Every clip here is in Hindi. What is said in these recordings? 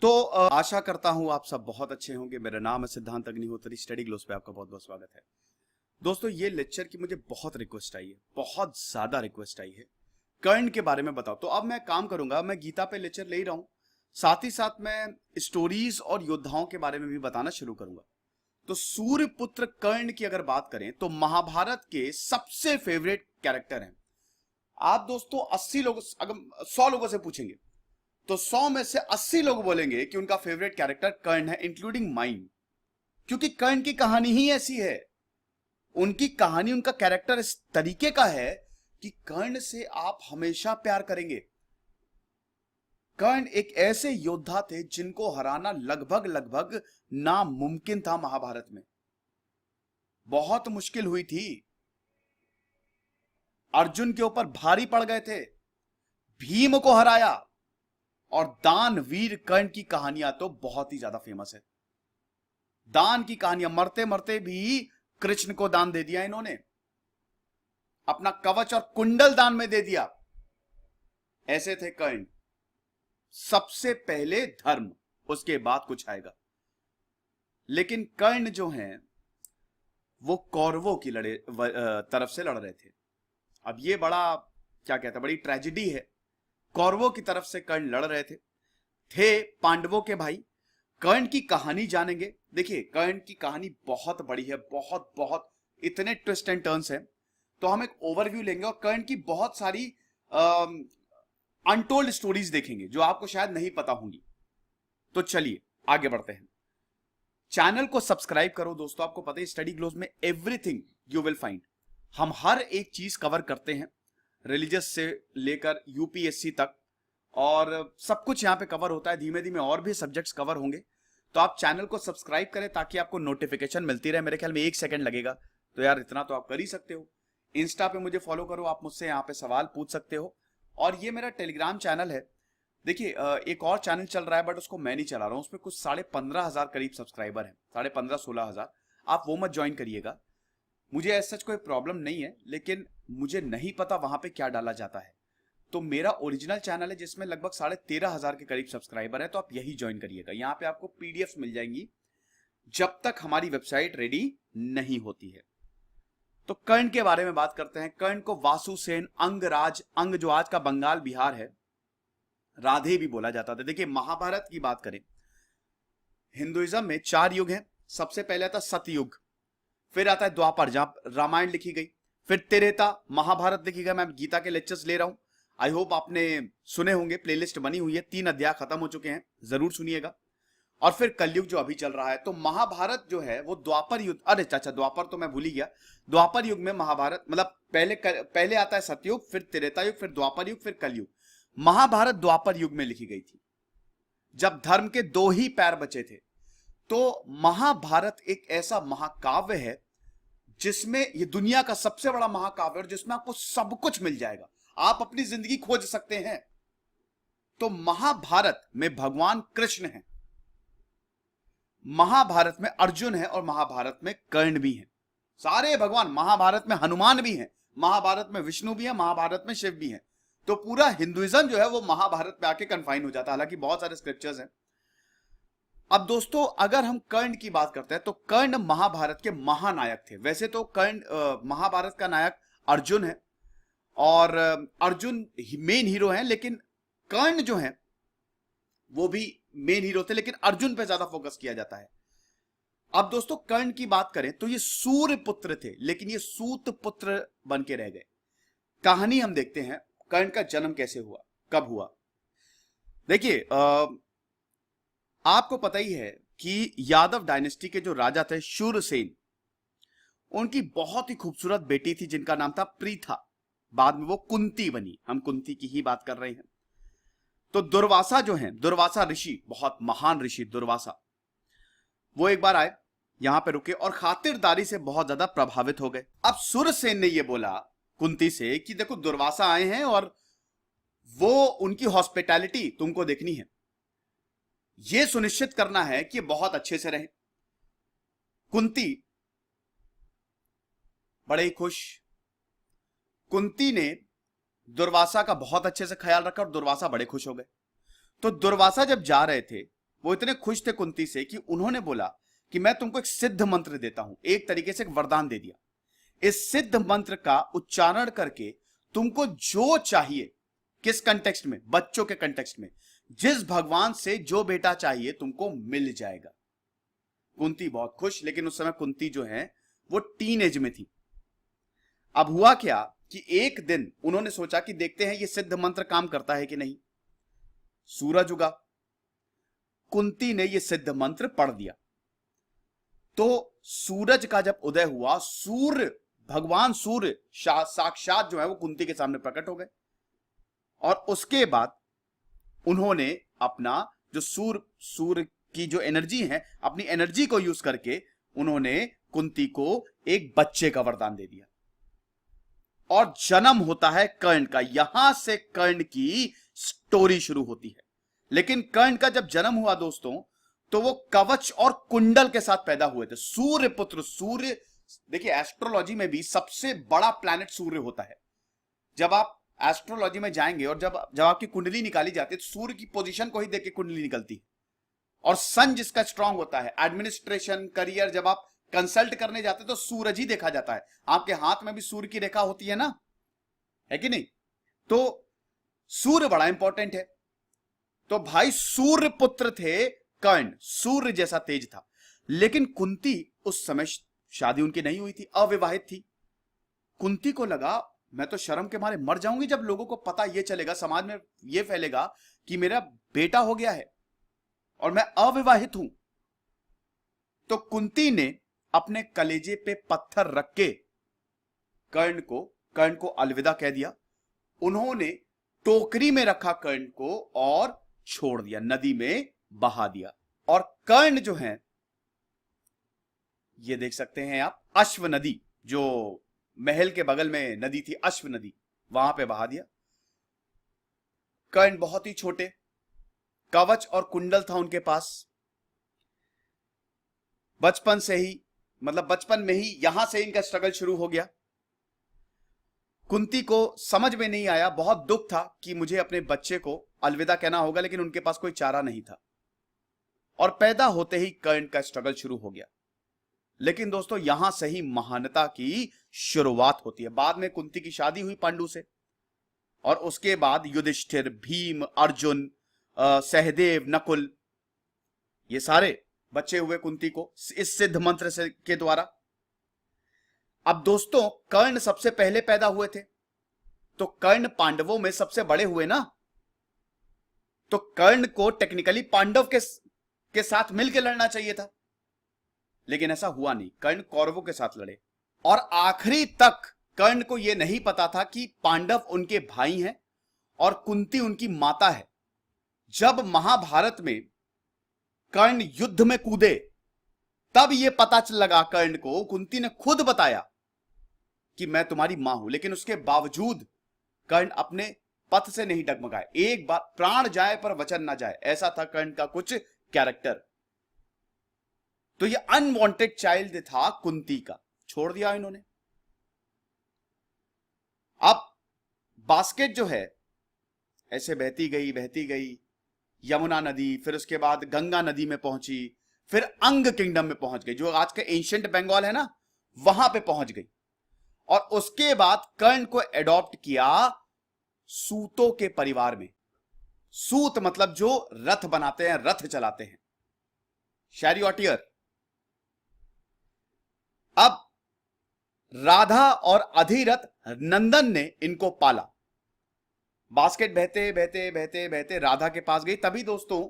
तो आशा करता हूं आप सब बहुत अच्छे होंगे। मेरा नाम है सिद्धांत अग्निहोत्री। स्टडी ग्लोस पे आपका बहुत बहुत स्वागत है। दोस्तों, ये लेक्चर की मुझे बहुत रिक्वेस्ट आई है, बहुत ज्यादा रिक्वेस्ट आई है, कर्ण के बारे में बताओ। तो अब मैं काम करूंगा, मैं गीता पे लेक्चर ले ही रहा हूं, साथ ही साथ मैं स्टोरीज और योद्धाओं के बारे में भी बताना शुरू करूंगा। तो सूर्यपुत्र कर्ण की अगर बात करें तो महाभारत के सबसे फेवरेट कैरेक्टर हैं। आप दोस्तों 80 लोग, अगर 100 लोगों से पूछेंगे तो 100 में से 80 लोग बोलेंगे कि उनका फेवरेट कैरेक्टर कर्ण है, इंक्लूडिंग माइन। क्योंकि कर्ण की कहानी ही ऐसी है, उनकी कहानी, उनका कैरेक्टर इस तरीके का है कि कर्ण से आप हमेशा प्यार करेंगे। कर्ण एक ऐसे योद्धा थे जिनको हराना लगभग लगभग नामुमकिन था। महाभारत में बहुत मुश्किल हुई थी, अर्जुन के ऊपर भारी पड़ गए थे, भीम को हराया। और दानवीर कर्ण की कहानियां तो बहुत ही ज्यादा फेमस है। दान की कहानियां, मरते मरते भी कृष्ण को दान दे दिया इन्होंने, अपना कवच और कुंडल दान में दे दिया। ऐसे थे कर्ण। सबसे पहले धर्म, उसके बाद कुछ आएगा। लेकिन कर्ण जो हैं वो कौरवों की तरफ से लड़ रहे थे। अब ये बड़ा, क्या कहते हैं, बड़ी ट्रेजेडी है। कौरवों की तरफ से कर्ण लड़ रहे थे पांडवों के भाई। कर्ण की कहानी जानेंगे। देखिए, कर्ण की कहानी बहुत बड़ी है, बहुत बहुत, इतने ट्विस्ट एंड टर्न्स हैं। तो हम एक ओवरव्यू लेंगे और कर्ण की बहुत सारी अनटोल्ड स्टोरीज देखेंगे जो आपको शायद नहीं पता होंगी। तो चलिए आगे बढ़ते हैं। चैनल को सब्सक्राइब करो दोस्तों। आपको पता है स्टडी ग्लोस में एवरीथिंग यू विल फाइंड, हम हर एक चीज कवर करते हैं, रिलीजियस से लेकर यूपीएससी तक, और सब कुछ यहां पे कवर होता है। धीमे धीमे और भी सब्जेक्ट्स कवर होंगे। तो आप चैनल को सब्सक्राइब करें ताकि आपको नोटिफिकेशन मिलती रहे। मेरे ख्याल में 1 सेकंड लगेगा, तो यार इतना तो आप कर ही सकते हो। इंस्टा पे मुझे फॉलो करो, आप मुझसे यहाँ पे सवाल पूछ सकते हो। और ये मेरा टेलीग्राम चैनल है। देखिए, एक और चैनल चल रहा है बट उसको मैं नहीं चला रहा हूँ, उसमें कुछ 15,500 करीब सब्सक्राइबर हैं, 15,500-16,000। आप वो मत ज्वाइन करिएगा। मुझे ऐसा कोई प्रॉब्लम नहीं है, लेकिन मुझे नहीं पता वहां पे क्या डाला जाता है। तो मेरा ओरिजिनल चैनल है जिसमें लगभग 13,500 के करीब सब्सक्राइबर है, तो आप यही ज्वाइन करिएगा। यहाँ पे आपको पीडीएफ मिल जाएंगी जब तक हमारी वेबसाइट रेडी नहीं होती है। तो कर्ण के बारे में बात करते हैं। कर्ण को वासुसेन, अंगराज, अंग जो आज का बंगाल बिहार है, राधे भी बोला जाता था। देखिए, महाभारत की बात करें, हिंदुइज्म में 4 युग हैं। सबसे पहले आता सतयुग, फिर आता है द्वापर जहां रामायण लिखी गई, फिर त्रेता, महाभारत लिखी गई। मैं गीता के लेक्चर्स ले रहा हूं, आई होप आपने सुने होंगे, प्लेलिस्ट बनी हुई है, 3 अध्याय खत्म हो चुके हैं, जरूर सुनिएगा। और फिर कलयुग जो अभी चल रहा है। तो महाभारत जो है वो द्वापर युग, अरे चाचा द्वापर तो मैं भूल ही गया। द्वापर युग में महाभारत, मतलब पहले आता है सतयुग, फिर त्रेता युग, फिर द्वापर युग, फिर कलयुग। महाभारत द्वापर युग में लिखी गई थी, जब धर्म के 2 ही पैर बचे थे। तो महाभारत एक ऐसा महाकाव्य है जिसमें, ये दुनिया का सबसे बड़ा महाकाव्य है, जिसमें आपको सब कुछ मिल जाएगा, आप अपनी जिंदगी खोज सकते हैं। तो महाभारत में भगवान कृष्ण है, महाभारत में अर्जुन है, और महाभारत में कर्ण भी है। सारे भगवान, महाभारत में हनुमान भी हैं, महाभारत में विष्णु भी है, महाभारत में शिव भी है। तो पूरा हिंदुइज्म जो है वो महाभारत पे आके कन्फाइन हो जाता है, हालांकि बहुत सारे स्क्रिप्चर्स हैं। अब दोस्तों, अगर हम कर्ण की बात करते हैं तो कर्ण महाभारत के महानायक थे। वैसे तो कर्ण महाभारत का नायक अर्जुन है, और अर्जुन मेन हीरो हैं, लेकिन कर्ण जो है वो भी मेन हीरो थे, लेकिन अर्जुन पे ज्यादा फोकस किया जाता है। अब दोस्तों, कर्ण की बात करें तो ये सूर्य पुत्र थे, लेकिन ये सूत पुत्र बन के रह गए। कहानी हम देखते हैं, कर्ण का जन्म कैसे हुआ, कब हुआ। देखिए, आपको पता ही है कि यादव डायनेस्टी के जो राजा थे शूरसेन, उनकी बहुत ही खूबसूरत बेटी थी जिनका नाम था प्रीथा। बाद में वो कुंती बनी, हम कुंती की ही बात कर रहे हैं। तो दुर्वासा जो है, दुर्वासा ऋषि, बहुत महान ऋषि दुर्वासा, वो एक बार आए, यहां पे रुके और खातिरदारी से बहुत ज्यादा प्रभावित हो गए। अब सुरसेन ने ये बोला कुंती से कि देखो, दुर्वासा आए हैं और वो उनकी हॉस्पिटैलिटी तुमको देखनी है, ये सुनिश्चित करना है कि बहुत अच्छे से रहे। कुंती बड़े ही खुश। कुंती ने दुर्वासा का बहुत अच्छे से ख्याल रखा और दुर्वासा बड़े खुश हो गए। तो दुर्वासा जब जा रहे थे वो इतने खुश थे कुंती से कि उन्होंने बोला कि मैं तुमको एक सिद्ध मंत्र देता हूं, एक तरीके से एक वरदान दे दिया। इस सिद्ध मंत्र का उच्चारण करके तुमको जो चाहिए, किस कंटेक्स्ट में, बच्चों के कंटेक्स्ट में, जिस भगवान से जो बेटा चाहिए तुमको मिल जाएगा। कुंती बहुत खुश, लेकिन उस समय कुंती जो है वो टीन एज में थी। अब हुआ क्या कि एक दिन उन्होंने सोचा कि देखते हैं ये सिद्ध मंत्र काम करता है कि नहीं। सूरज उगा, कुंती ने ये सिद्ध मंत्र पढ़ दिया, तो सूरज का जब उदय हुआ, सूर्य, भगवान सूर्य साक्षात जो है वो कुंती के सामने प्रकट हो गए। और उसके बाद उन्होंने अपना जो सूर्य की जो एनर्जी है, अपनी एनर्जी को यूज करके उन्होंने कुंती को एक बच्चे का वरदान दे दिया। और जन्म होता है कर्ण का। यहां से कर्ण की स्टोरी शुरू होती है। लेकिन कर्ण का जब जन्म हुआ दोस्तों, तो वो कवच और कुंडल के साथ पैदा हुए थे। सूर्य पुत्र, सूर्य, देखिए एस्ट्रोलॉजी में भी सबसे बड़ा प्लैनेट सूर्य होता है। जब आप एस्ट्रोलॉजी में जाएंगे और जब आपकी कुंडली निकाली जाती है तो सूर्य की पोजीशन को ही देख के कुंडली निकलती है। और सन जिसका स्ट्रांग होता है, एडमिनिस्ट्रेशन, करियर, जब आप कंसल्ट करने जाते तो सूरज ही देखा जाता है। आपके हाथ में भी सूर्य की रेखा होती है ना, है कि नहीं? तो सूर्य बड़ा इंपॉर्टेंट है। तो भाई सूर्य पुत्र थे कर्ण, सूर्य जैसा तेज था। लेकिन कुंती उस समय शादी उनकी नहीं हुई थी, अविवाहित थी। कुंती को लगा मैं तो शर्म के मारे मर जाऊंगी जब लोगों को पता ये चलेगा, समाज में ये फैलेगा कि मेरा बेटा हो गया है और मैं अविवाहित हूं। तो कुंती ने अपने कलेजे पे पत्थर रख के कर्ण को अलविदा कह दिया। उन्होंने टोकरी में रखा कर्ण को और छोड़ दिया, नदी में बहा दिया। और कर्ण जो है, ये देख सकते हैं आप, अश्व नदी, जो महल के बगल में नदी थी, अश्व नदी, वहां पे बहा दिया। कर्ण बहुत ही छोटे, कवच और कुंडल था उनके पास। बचपन से ही, मतलब बचपन में ही यहां से इनका स्ट्रगल शुरू हो गया। कुंती को समझ में नहीं आया, बहुत दुख था कि मुझे अपने बच्चे को अलविदा कहना होगा, लेकिन उनके पास कोई चारा नहीं था। और पैदा होते ही कर्ण का स्ट्रगल शुरू हो गया। लेकिन दोस्तों यहां से ही महानता की शुरुआत होती है। बाद में कुंती की शादी हुई पांडु से, और उसके बाद युधिष्ठिर, भीम, अर्जुन, सहदेव, नकुल, ये सारे बच्चे हुए कुंती को इस सिद्ध मंत्र से के द्वारा। अब दोस्तों कर्ण सबसे पहले पैदा हुए थे, तो कर्ण पांडवों में सबसे बड़े हुए ना, तो कर्ण को टेक्निकली पांडव के साथ मिलकर लड़ना चाहिए था, लेकिन ऐसा हुआ नहीं। कर्ण कौरवों के साथ लड़े। और आखिरी तक कर्ण को यह नहीं पता था कि पांडव उनके भाई हैं और कुंती उनकी माता है। जब महाभारत में कर्ण युद्ध में कूदे, तब यह पता चल लगा कर्ण को, कुंती ने खुद बताया कि मैं तुम्हारी मां हूं। लेकिन उसके बावजूद कर्ण अपने पथ से नहीं डगमगाए। एक बार प्राण जाए पर वचन ना जाए, ऐसा था कर्ण का कुछ कैरेक्टर। तो ये अनवांटेड चाइल्ड था कुंती का, छोड़ दिया इन्होंने। अब बास्केट जो है ऐसे बहती गई यमुना नदी, फिर उसके बाद गंगा नदी में पहुंची, फिर अंग किंगडम में पहुंच गई, जो आज के एंशिएंट बंगाल है ना, वहां पे पहुंच गई। और उसके बाद कर्ण को एडॉप्ट किया सूतों के परिवार में। सूत मतलब जो रथ बनाते हैं, रथ चलाते हैं, शैरियोटियर। अब राधा और अधिरथ नंदन ने इनको पाला। बास्केट बहते राधा के पास गई। तभी दोस्तों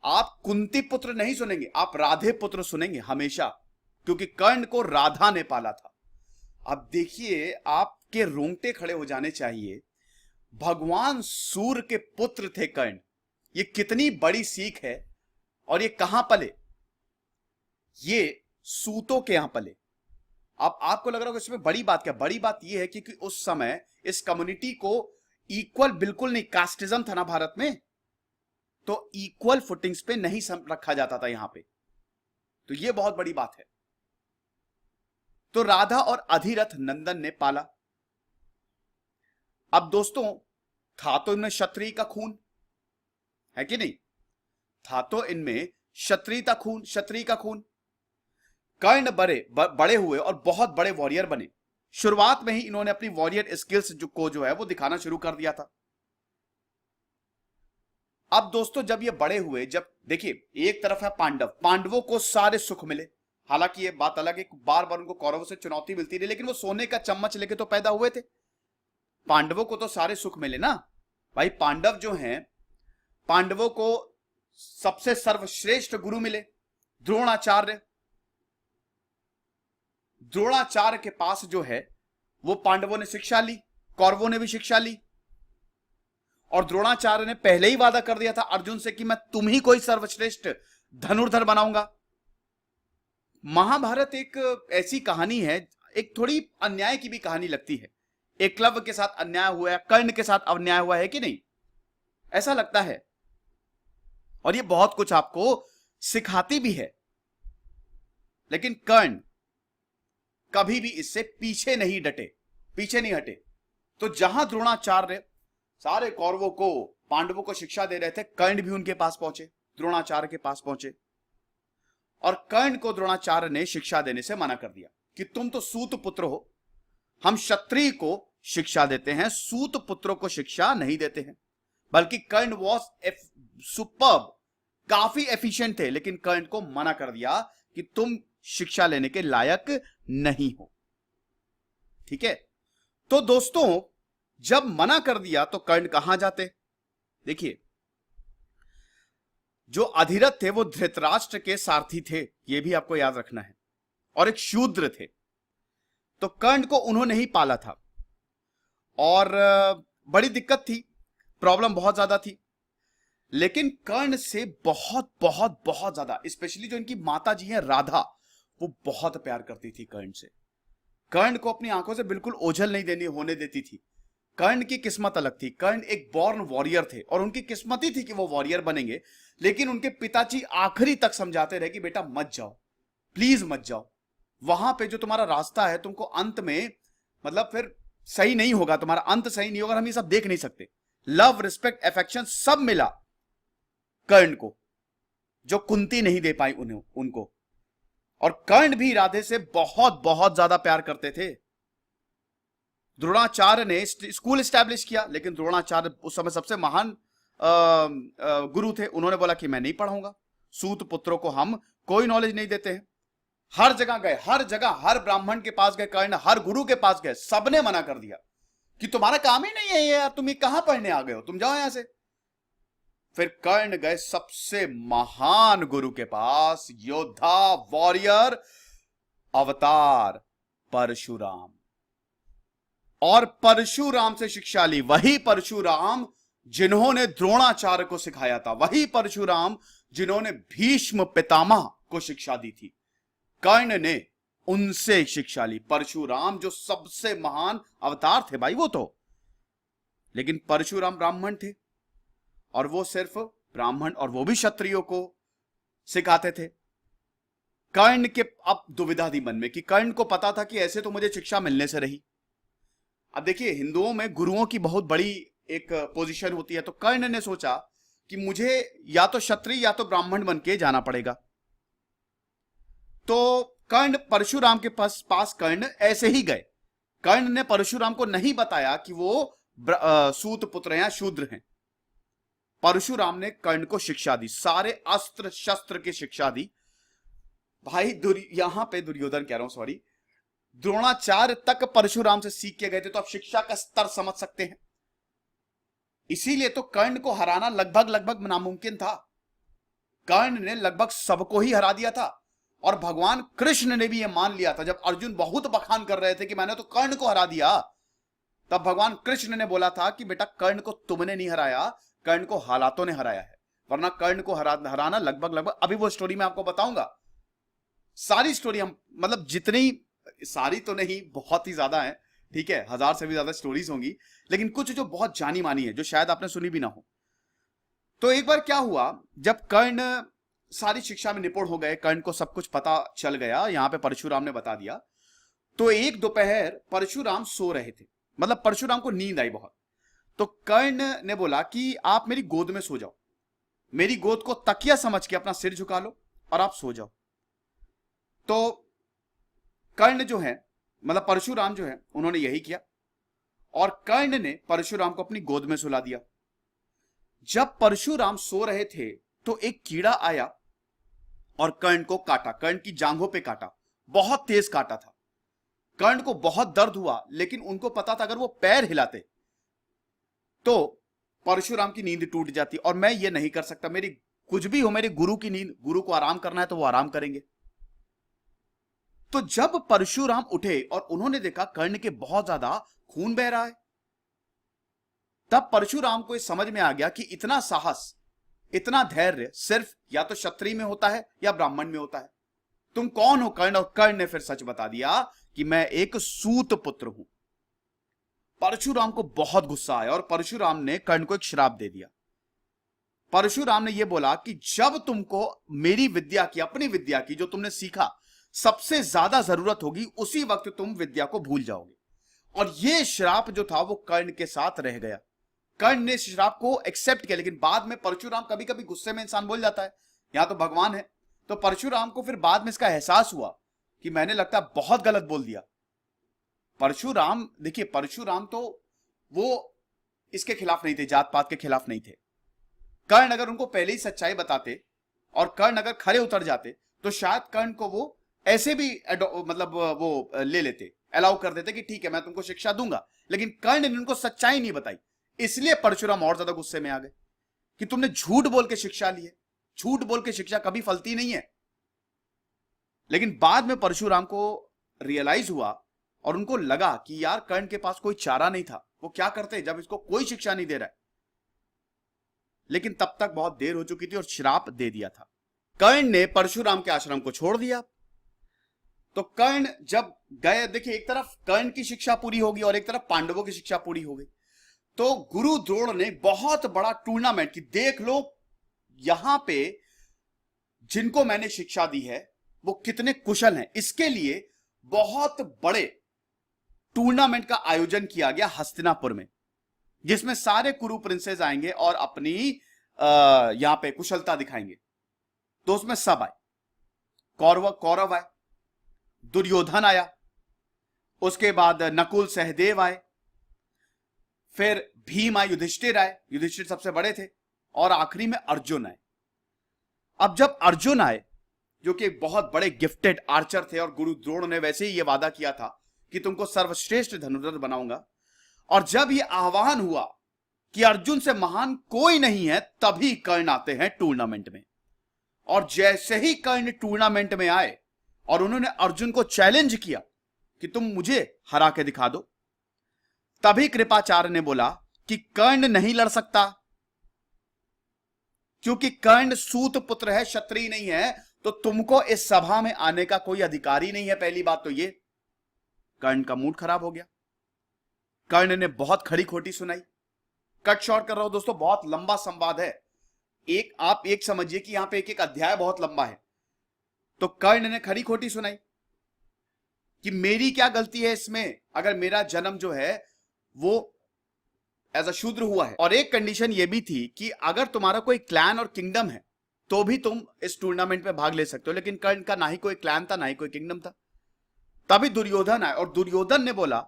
आप कुंती पुत्र नहीं सुनेंगे, आप राधे पुत्र सुनेंगे हमेशा, क्योंकि कर्ण को राधा ने पाला था। अब देखिए, आपके रोंगटे खड़े हो जाने चाहिए। भगवान सूर्य के पुत्र थे कर्ण, ये कितनी बड़ी सीख है। और ये कहां पले? ये सूतों के यहां पले। अब आपको लग रहा होगा इसमें बड़ी बात क्या? बड़ी बात यह है कि उस समय इस कम्युनिटी को इक्वल बिल्कुल नहीं, कास्टिज्म था ना भारत में, तो इक्वल फुटिंग्स पे नहीं रखा जाता था यहां पे। तो यह बहुत बड़ी बात है। तो राधा और अधिरथ नंदन ने पाला। अब दोस्तों था तो इनमें क्षत्रिय का खून, है कि नहीं? था तो इनमें क्षत्रिय का खून। कर्ण बड़े हुए और बहुत बड़े वॉरियर बने। शुरुआत में ही इन्होंने अपनी वॉरियर स्किल्स जो है वो दिखाना शुरू कर दिया था। अब दोस्तों जब ये बड़े हुए, जब देखिए एक तरफ है पांडवों को सारे सुख मिले, हालांकि ये बात अलग है, बार बार उनको कौरवों से चुनौती मिलती रही, लेकिन वो सोने का चम्मच लेके तो पैदा हुए थे। पांडवों को तो सारे सुख मिले ना भाई। पांडव जो हैं, पांडवों को सबसे सर्वश्रेष्ठ गुरु मिले, द्रोणाचार्य। द्रोणाचार्य के पास जो है वो पांडवों ने शिक्षा ली, कौरवों ने भी शिक्षा ली। और द्रोणाचार्य ने पहले ही वादा कर दिया था अर्जुन से कि मैं तुम ही कोई सर्वश्रेष्ठ धनुर्धर बनाऊंगा। महाभारत एक ऐसी कहानी है, एक थोड़ी अन्याय की भी कहानी लगती है। एकलव्य के साथ अन्याय हुआ है, कर्ण के साथ अन्याय हुआ है कि नहीं, ऐसा लगता है। और ये बहुत कुछ आपको सिखाती भी है। लेकिन कर्ण कभी भी इससे पीछे नहीं हटे। तो जहां द्रोणाचार्य सारे कौरवों को, पांडवों को शिक्षा दे रहे थे, कर्ण भी उनके पास पहुंचे, द्रोणाचार्य के पास पहुंचे। और कर्ण को द्रोणाचार्य ने शिक्षा देने से मना कर दिया कि तुम तो सूत पुत्र हो, हम क्षत्रिय को शिक्षा देते हैं, सूत पुत्रों को शिक्षा नहीं देते हैं। बल्कि कर्ण वॉज सुपर्ब, काफी एफिशिएंट थे, लेकिन कर्ण को मना कर दिया कि तुम शिक्षा लेने के लायक नहीं हो। ठीक है, तो दोस्तों जब मना कर दिया तो कर्ण कहां जाते? देखिए, जो अधिरथ थे वो धृतराष्ट्र के सारथी थे, यह भी आपको याद रखना है, और एक शूद्र थे। तो कर्ण को उन्होंने ही पाला था और बड़ी दिक्कत थी, प्रॉब्लम बहुत ज्यादा थी। लेकिन कर्ण से बहुत बहुत बहुत ज्यादा, स्पेशली जो इनकी माता जी हैं राधा, वो बहुत प्यार करती थी कर्ण से। कर्ण को अपनी आंखों से बिल्कुल ओझल नहीं होने देती थी। कर्ण की किस्मत अलग थी। कर्ण एक बॉर्न वॉरियर थे और उनकी किस्मत ही थी कि वो वॉरियर बनेंगे। लेकिन उनके पिताजी आखिरी तक समझाते रहे कि बेटा मत जाओ, प्लीज मत जाओ, वहां पे जो तुम्हारा रास्ता है तुमको अंत में मतलब फिर सही नहीं होगा, तुम्हारा अंत सही नहीं होगा, हम ये सब देख नहीं सकते। लव, रिस्पेक्ट, अफेक्शन सब मिला कर्ण को, जो कुंती नहीं दे पाई उनको। और कर्ण भी राधे से बहुत बहुत ज्यादा प्यार करते थे। द्रोणाचार्य ने स्कूल एस्टैब्लिश किया, लेकिन द्रोणाचार्य उस समय सबसे महान गुरु थे। उन्होंने बोला कि मैं नहीं पढ़ाऊंगा, सूत पुत्रों को हम कोई नॉलेज नहीं देते हैं। हर जगह गए, हर जगह, हर ब्राह्मण के पास गए कर्ण, हर गुरु के पास गए, सबने मना कर दिया कि तुम्हारा काम ही नहीं है ये यार, तुम ये कहां पढ़ने आ गए हो, तुम जाओ यहां से। फिर कर्ण गए सबसे महान गुरु के पास, योद्धा, वॉरियर, अवतार परशुराम। और परशुराम से शिक्षा ली। वही परशुराम जिन्होंने द्रोणाचार्य को सिखाया था, वही परशुराम जिन्होंने भीष्म पितामह को शिक्षा दी थी, कर्ण ने उनसे शिक्षा ली। परशुराम जो सबसे महान अवतार थे भाई वो तो, लेकिन परशुराम ब्राह्मण थे और वो सिर्फ ब्राह्मण, और वो भी क्षत्रियों को सिखाते थे। कर्ण के अब दुविधा थी मन में कि कर्ण को पता था कि ऐसे तो मुझे शिक्षा मिलने से रही। अब देखिए, हिंदुओं में गुरुओं की बहुत बड़ी एक पोजीशन होती है, तो कर्ण ने सोचा कि मुझे या तो क्षत्रिय या तो ब्राह्मण बन के जाना पड़ेगा। तो कर्ण परशुराम के पास कर्ण ऐसे ही गए। कर्ण ने परशुराम को नहीं बताया कि वो सूत पुत्र हैं या शूद्र हैं। परशुराम ने कर्ण को शिक्षा दी, सारे अस्त्र शस्त्र की शिक्षा दी। भाई यहां पे दुर्योधन कह रहा हूं, सॉरी, द्रोणाचार्य तक परशुराम से सीख के गए थे, तो आप शिक्षा का स्तर समझ सकते हैं। इसीलिए तो कर्ण को हराना लगभग नामुमकिन था। कर्ण ने लगभग सबको ही हरा दिया था। और भगवान कृष्ण ने भी यह मान लिया था, जब अर्जुन बहुत बखान कर रहे थे कि मैंने तो कर्ण को हरा दिया, तब भगवान कृष्ण ने बोला था कि बेटा कर्ण को तुमने नहीं हराया, कर्ण को हालातों ने हराया है। वरना कर्ण को हराना लगभग, अभी वो स्टोरी मैं आपको बताऊंगा। सारी स्टोरी हम मतलब जितनी, सारी तो नहीं, बहुत ही ज्यादा है, ठीक है, 1000 से भी ज्यादा स्टोरीज होंगी, लेकिन कुछ जो बहुत जानी मानी है, जो शायद आपने सुनी भी ना हो। तो एक बार क्या हुआ, जब कर्ण सारी शिक्षा में निपुण हो गए, कर्ण को सब कुछ पता चल गया, यहां पे परशुराम ने बता दिया, तो एक दोपहर परशुराम सो रहे थे, मतलब परशुराम को नींद आई बहुत। तो कर्ण ने बोला कि आप मेरी गोद में सो जाओ। मेरी गोद को तकिया समझ के अपना सिर झुका लो और आप सो जाओ। तो कर्ण जो है, मतलब परशुराम जो है, उन्होंने यही किया और कर्ण ने परशुराम को अपनी गोद में सुला दिया। जब परशुराम सो रहे थे तो एक कीड़ा आया और कर्ण को काटा, कर्ण की जांघों पे काटा, बहुत तेज काटा था। कर्ण को बहुत दर्द हुआ, लेकिन उनको पता था अगर वो पैर हिलाते तो परशुराम की नींद टूट जाती, और मैं ये नहीं कर सकता, मेरी कुछ भी हो, मेरे गुरु की नींद, गुरु को आराम करना है तो वो आराम करेंगे। तो जब परशुराम उठे और उन्होंने देखा कर्ण के बहुत ज्यादा खून बह रहा है, तब परशुराम को इस समझ में आ गया कि इतना साहस, इतना धैर्य सिर्फ या तो क्षत्रिय में होता है या ब्राह्मण में होता है। तुम कौन हो कर्ण? और कर्ण ने फिर सच बता दिया कि मैं एक सूत पुत्र हूं। परशुराम को बहुत गुस्सा आया और परशुराम ने कर्ण को एक श्राप दे दिया। परशुराम ने यह बोला कि जब तुमको मेरी विद्या की, अपनी विद्या की जो तुमने सीखा, सबसे ज्यादा जरूरत होगी, उसी वक्त तुम विद्या को भूल जाओगे। और यह श्राप जो था वो कर्ण के साथ रह गया। कर्ण ने इस श्राप को एक्सेप्ट किया, लेकिन बाद में परशुराम, कभी कभी गुस्से में इंसान बोल जाता है, यहां तो भगवान है, तो परशुराम को फिर बाद में इसका एहसास हुआ कि मैंने लगता है बहुत गलत बोल दिया। परशुराम, देखिए परशुराम तो वो इसके खिलाफ नहीं थे, जात पात के खिलाफ नहीं थे। कर्ण अगर उनको पहले ही सच्चाई बताते और कर्ण अगर खरे उतर जाते तो शायद कर्ण को वो ऐसे भी मतलब वो ले लेते, अलाउ कर देते कि ठीक है मैं तुमको शिक्षा दूंगा, लेकिन कर्ण ने उनको सच्चाई नहीं बताई। इसलिए परशुराम और ज्यादा गुस्से में आ गए कि तुमने झूठ बोल के शिक्षा ली है। झूठ बोल के शिक्षा कभी फलती नहीं है। लेकिन बाद में परशुराम को रियलाइज हुआ और उनको लगा कि यार कर्ण के पास कोई चारा नहीं था, वो क्या करते जब इसको कोई शिक्षा नहीं दे रहा है। लेकिन तब तक बहुत देर हो चुकी थी और श्राप दे दिया था। कर्ण ने परशुराम के आश्रम को छोड़ दिया। तो कर्ण जब गए, देखिए एक तरफ कर्ण की शिक्षा पूरी होगी और एक तरफ पांडवों की शिक्षा पूरी हो गई। तो गुरु द्रोण ने बहुत बड़ा टूर्नामेंट की, देख लो यहां पे जिनको मैंने शिक्षा दी है वो कितने कुशल हैं, इसके लिए बहुत बड़े टूर्नामेंट का आयोजन किया गया हस्तिनापुर में, जिसमें सारे कुरु प्रिंसेस आएंगे और अपनी यहां पे कुशलता दिखाएंगे। तो उसमें सब आए, कौरव आए, दुर्योधन आया, उसके बाद नकुल सहदेव आए, फिर भीम आए, युधिष्ठिर आए, युधिष्ठिर सबसे बड़े थे, और आखिरी में अर्जुन आए। अब जब अर्जुन आए, जो कि एक बहुत बड़े गिफ्टेड आर्चर थे, और गुरु द्रोण ने वैसे ही यह वादा किया था कि तुमको सर्वश्रेष्ठ धनुर्धर बनाऊंगा, और जब यह आह्वान हुआ कि अर्जुन से महान कोई नहीं है, तभी कर्ण आते हैं टूर्नामेंट में। और जैसे ही कर्ण टूर्नामेंट में आए और उन्होंने अर्जुन को चैलेंज किया कि तुम मुझे हरा के दिखा दो, तभी कृपाचार्य ने बोला कि कर्ण नहीं लड़ सकता, क्योंकि कर्ण सूत पुत्र है, क्षत्रिय नहीं है, तो तुमको इस सभा में आने का कोई अधिकार ही नहीं है। पहली बात तो ये, कर्ण का मूड खराब हो गया। कर्ण ने बहुत खड़ी खोटी सुनाई। कट शॉर्ट कर रहा हूं दोस्तों, बहुत लंबा संवाद है, आप एक समझिए कि यहां पे एक एक अध्याय बहुत लंबा है। तो कर्ण ने खड़ी खोटी सुनाई कि मेरी क्या गलती है इसमें, अगर मेरा जन्म जो है वो एज अ शूद्र हुआ है। और एक कंडीशन ये भी थी कि अगर तुम्हारा कोई क्लैन और किंगडम है तो भी तुम इस टूर्नामेंट में भाग ले सकते हो। लेकिन कर्ण का ना ही कोई क्लैन था, ना ही कोई किंगडम था। तभी दुर्योधन आए और दुर्योधन ने बोला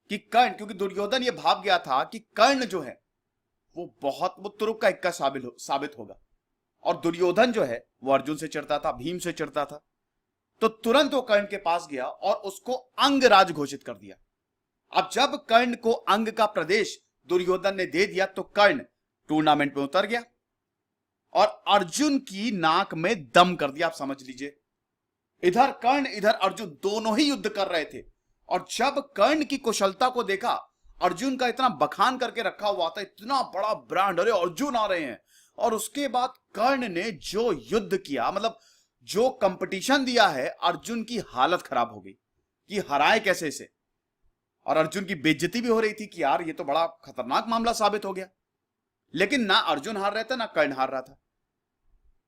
कि कर्ण, क्योंकि दुर्योधन ये भाव गया था कि कर्ण जो है वो तुरुप का इक्का साबित होगा, और दुर्योधन जो है वो अर्जुन से चिढ़ता था, भीम से चिढ़ता था। तो तुरंत वो कर्ण के पास गया और उसको अंगराज घोषित कर दिया। अब जब कर्ण को अंग का प्रदेश दुर्योधन ने दे दिया तो कर्ण टूर्नामेंट में उतर गया और अर्जुन की नाक में दम कर दिया। आप समझ लीजिए, इधर कर्ण इधर अर्जुन दोनों ही युद्ध कर रहे थे। और जब कर्ण की कुशलता को देखा, अर्जुन का इतना बखान करके रखा हुआ था, इतना बड़ा ब्रांड, अरे अर्जुन आ रहे हैं, और उसके बाद कर्ण ने जो युद्ध किया, मतलब जो कंपटीशन दिया है, अर्जुन की हालत खराब हो गई कि हराए कैसे इसे। और अर्जुन की बेइज्जती भी हो रही थी कि यार ये तो बड़ा खतरनाक मामला साबित हो गया। लेकिन ना अर्जुन हार रहा था ना कर्ण हार रहा था।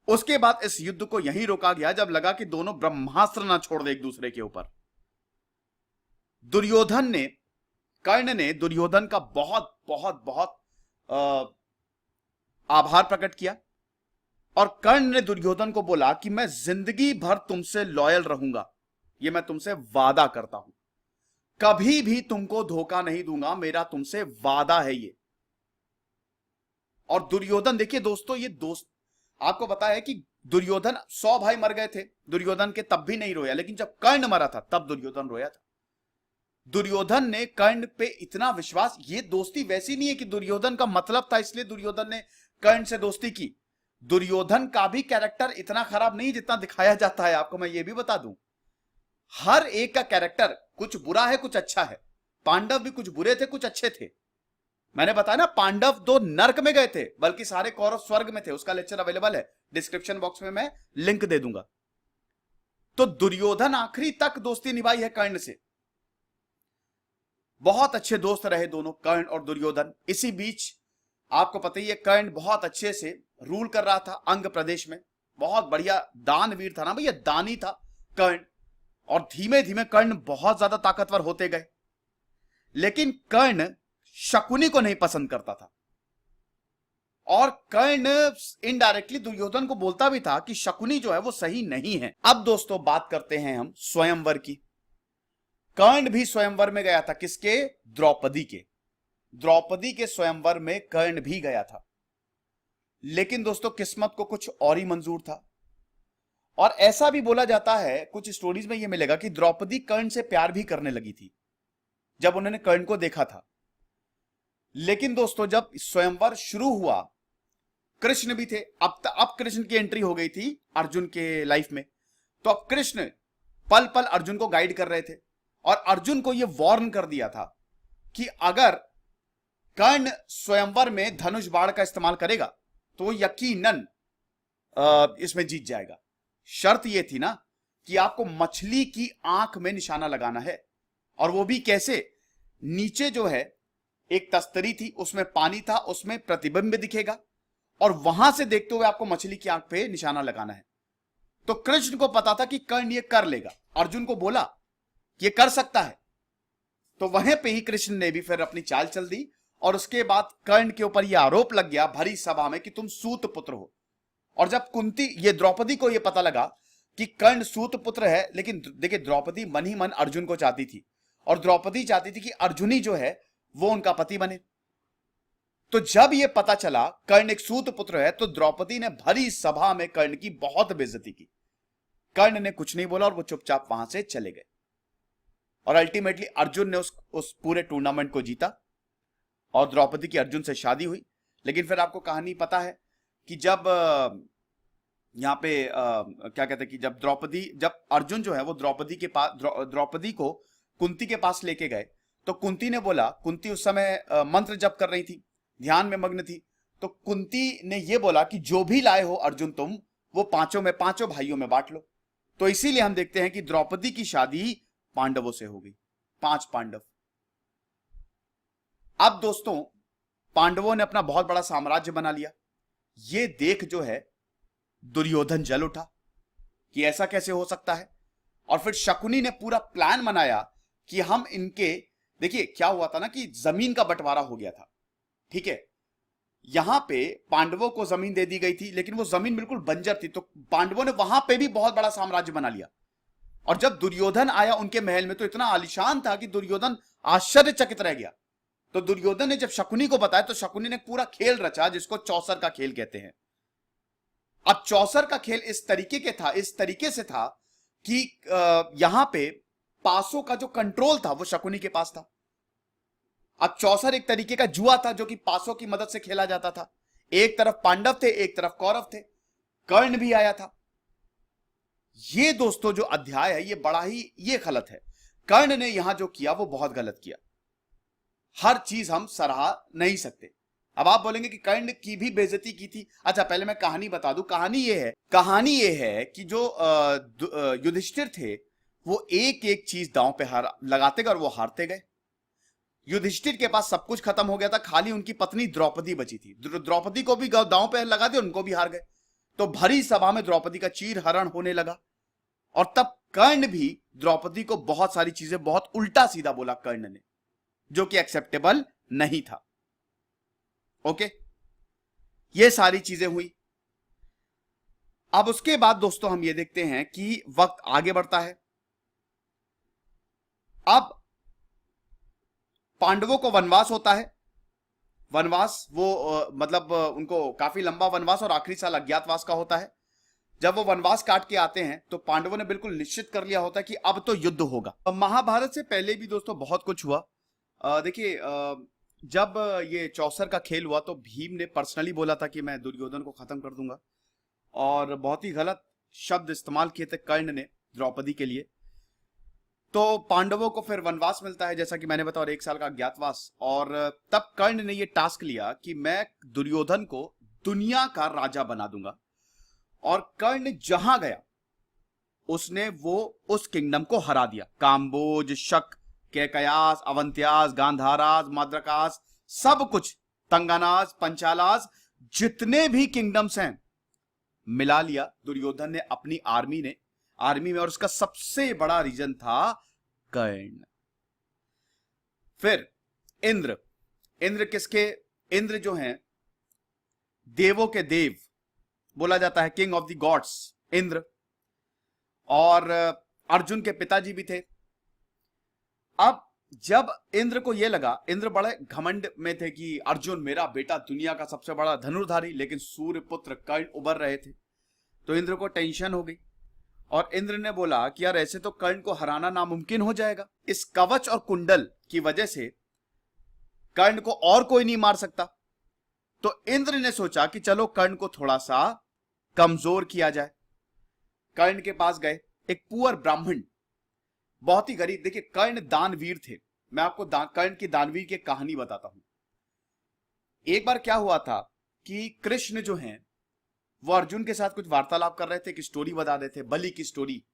उसके बाद इस युद्ध को यहीं रोका गया जब लगा कि दोनों ब्रह्मास्त्र ना छोड़ दे एक दूसरे के ऊपर। कर्ण ने दुर्योधन का बहुत बहुत बहुत आभार प्रकट किया और कर्ण ने दुर्योधन को बोला कि मैं जिंदगी भर तुमसे लॉयल रहूंगा, ये मैं तुमसे वादा करता हूं, कभी भी तुमको धोखा नहीं दूंगा, मेरा तुमसे वादा है ये। और दुर्योधन, देखिए दोस्तों, ये दोस्त आपको पता है कि दुर्योधन 100 भाई मर गए थे दुर्योधन के, तब भी नहीं रोया, लेकिन जब कर्ण मरा था तब दुर्योधन रोया था। दुर्योधन ने कर्ण पे इतना विश्वास, ये दोस्ती वैसी नहीं है कि दुर्योधन का मतलब था इसलिए दुर्योधन ने कर्ण से दोस्ती की। दुर्योधन का भी कैरेक्टर इतना खराब नहीं जितना दिखाया जाता है। आपको मैं ये भी बता दूं, हर एक का कैरेक्टर कुछ बुरा है कुछ अच्छा है। पांडव भी कुछ बुरे थे कुछ अच्छे थे। मैंने बताया ना, पांडव 2 नर्क में गए थे, बल्कि सारे कौरव स्वर्ग में थे। उसका लेक्चर अवेलेबल है, डिस्क्रिप्शन बॉक्स में मैं लिंक दे दूंगा। तो दुर्योधन आखिरी तक दोस्ती निभाई है कर्ण से, बहुत अच्छे दोस्त रहे दोनों, कर्ण और दुर्योधन। इसी बीच आपको पता ही है, कर्ण बहुत अच्छे से रूल कर रहा था अंग प्रदेश में, बहुत बढ़िया दानवीर था ना भैया, दानी था कर्ण। और धीमे धीमे कर्ण बहुत ज्यादा ताकतवर होते गए। लेकिन कर्ण शकुनी को नहीं पसंद करता था, और कर्ण इनडायरेक्टली दुर्योधन को बोलता भी था कि शकुनी जो है वो सही नहीं है। अब दोस्तों बात करते हैं हम स्वयंवर की। कर्ण भी स्वयंवर में गया था, किसके? द्रौपदी के। द्रौपदी के स्वयंवर में कर्ण भी गया था, लेकिन दोस्तों किस्मत को कुछ और ही मंजूर था। और ऐसा भी बोला जाता है, कुछ स्टोरीज में यह मिलेगा कि द्रौपदी कर्ण से प्यार भी करने लगी थी जब उन्होंने कर्ण को देखा था। लेकिन दोस्तों जब स्वयंवर शुरू हुआ, कृष्ण भी थे। अब कृष्ण की एंट्री हो गई थी अर्जुन के लाइफ में। तो अब कृष्ण पल पल अर्जुन को गाइड कर रहे थे, और अर्जुन को यह वार्न कर दिया था कि अगर कर्ण स्वयंवर में धनुष बाण का इस्तेमाल करेगा तो यकीनन इसमें जीत जाएगा। शर्त यह थी ना कि आपको मछली की आंख में निशाना लगाना है, और वो भी कैसे? नीचे जो है एक तस्तरी थी, उसमें पानी था, उसमें प्रतिबिंब दिखेगा, और वहां से देखते हुए आपको मछली की आंख पे निशाना लगाना है। तो कृष्ण को पता था कि कर्ण ये कर लेगा, अर्जुन को बोला ये कर सकता है। तो वहीं पे ही कृष्ण ने भी फिर अपनी चाल चल दी, और उसके बाद कर्ण के ऊपर यह आरोप लग गया भरी सभा में कि तुम सूत पुत्र हो। और जब कुंती, ये द्रौपदी को यह पता लगा कि कर्ण सूत पुत्र है, लेकिन देखिए द्रौपदी मन ही मन अर्जुन को चाहती थी, और द्रौपदी चाहती थी कि अर्जुन ही जो है वो उनका पति बने। तो जब यह पता चला कर्ण एक सूत पुत्र है, तो द्रौपदी ने भरी सभा में कर्ण की बहुत बेइज्जती की। कर्ण ने कुछ नहीं बोला और वो चुपचाप वहां से चले गए, और अल्टीमेटली अर्जुन ने उस पूरे टूर्नामेंट को जीता, और द्रौपदी की अर्जुन से शादी हुई। लेकिन फिर आपको कहानी पता है कि जब यहां पे क्या कहते हैं कि जब अर्जुन जो है वो द्रौपदी के पास, द्रौपदी को कुंती के पास लेके गए, तो कुंती ने बोला, कुंती उस समय मंत्र जप कर रही थी, ध्यान में मग्न थी। तो कुंती ने यह बोला कि जो भी लाए हो अर्जुन तुम, वो पांचों भाइयों में बांट लो। तो इसीलिए हम देखते हैं कि द्रौपदी की शादी पांडवों से हो गई, 5 पांडव। अब दोस्तों पांडवों ने अपना बहुत बड़ा साम्राज्य बना लिया। ये देख जो है दुर्योधन जल उठा कि ऐसा कैसे हो सकता है। और फिर शकुनी ने पूरा प्लान बनाया कि हम इनके, देखिए क्या हुआ था ना कि जमीन का बंटवारा हो गया था, ठीक है। यहां पे पांडवों को जमीन दे दी गई थी, लेकिन वो जमीन बिल्कुल बंजर थी, तो पांडवों ने वहां पे भी बहुत बड़ा साम्राज्य बना लिया। और जब दुर्योधन आया उनके महल में, तो इतना आलीशान था कि दुर्योधन आश्चर्यचकित रह गया। तो दुर्योधन ने जब शकुनी को बताया, तो शकुनी ने पूरा खेल रचा जिसको चौसर का खेल कहते हैं। अब चौसर का खेल इस तरीके से था कि यहां पे पासों का जो कंट्रोल था वो शकुनी के पास था। अब चौसर एक तरीके का जुआ था जो कि पासों की मदद से खेला जाता था। एक तरफ पांडव थे, एक तरफ कौरव थे, कर्ण भी आया था। ये दोस्तों जो अध्याय है ये बड़ा ही ये गलत है। कर्ण ने यहां जो किया वो बहुत गलत किया, हर चीज हम सराह नहीं सकते। अब आप बोलेंगे कि कर्ण की भी बेइज्जती की थी। अच्छा पहले मैं कहानी बता दूं। कहानी ये है कि जो युधिष्ठिर थे वो एक एक चीज दांव पे लगाते गए और वो हारते गए। युधिष्ठिर के पास सब कुछ खत्म हो गया था, खाली उनकी पत्नी द्रौपदी बची थी। द्रौपदी को भी दांव पे लगा दिया, उनको भी हार गए। तो भरी सभा में द्रौपदी का चीरहरण होने लगा, और तब कर्ण भी द्रौपदी को बहुत सारी चीजें बहुत उल्टा सीधा बोला कर्ण ने, जो कि एक्सेप्टेबल नहीं था। ओके, ये सारी चीजें हुई। अब उसके बाद दोस्तों हम ये देखते हैं कि वक्त आगे बढ़ता है। अब पांडवों को वनवास होता है। वनवास वो उनको काफी लंबा वनवास और आखिरी साल अज्ञातवास का होता है। जब वो वनवास काट के आते हैं तो पांडवों ने बिल्कुल निश्चित कर लिया होता है कि अब तो युद्ध होगा। महाभारत से पहले भी दोस्तों बहुत कुछ हुआ। देखिए, जब ये चौसर का खेल हुआ तो भीम ने पर्सनली बोला था कि मैं दुर्योधन को खत्म कर दूंगा, और बहुत ही गलत शब्द इस्तेमाल किए थे कर्ण ने द्रौपदी के लिए। तो पांडवों को फिर वनवास मिलता है, जैसा कि मैंने बताया, 1 साल का अज्ञातवास। और तब कर्ण ने यह टास्क लिया कि मैं दुर्योधन को दुनिया का राजा बना दूंगा। और कर्ण जहां गया उसने वो उस किंगडम को हरा दिया। काम्बोज, शक, केकयास, अवंत्यास, गांधारास, मद्रकास, सब कुछ, तंगानास, पंचालास, जितने भी किंगडम्स हैं मिला लिया दुर्योधन ने अपनी आर्मी में। और उसका सबसे बड़ा रीजन था कर्ण। फिर इंद्र किसके? इंद्र जो हैं देवों के देव, बोला जाता है king of the gods Indra. और अर्जुन के पिताजी भी थे। अब जब इंद्र को यह लगा, इंद्र बड़े घमंड में थे कि अर्जुन मेरा बेटा दुनिया का सबसे बड़ा धनुर्धारी, लेकिन सूर्य पुत्र कर्ण उभर रहे थे, तो इंद्र को टेंशन हो गई। और इंद्र ने बोला कि यार ऐसे तो कर्ण को हराना नामुमकिन हो जाएगा। इस कवच और कुंडल की वजह से कर्ण को और कोई नहीं मार सकता। तो इंद्र ने सोचा कि चलो कर्ण को थोड़ा सा कमजोर किया जाए। कर्ण के पास गए, एक पुअर ब्राह्मण, बहुत ही गरीब। देखिए, कर्ण दानवीर थे। मैं आपको कर्ण की दानवीर की कहानी बताता हूं। एक बार क्या हुआ था कि कृष्ण जो हैं वो अर्जुन के साथ कुछ वार्तालाप कर रहे थे, एक स्टोरी बता रहे थे, बलि की स्टोरी।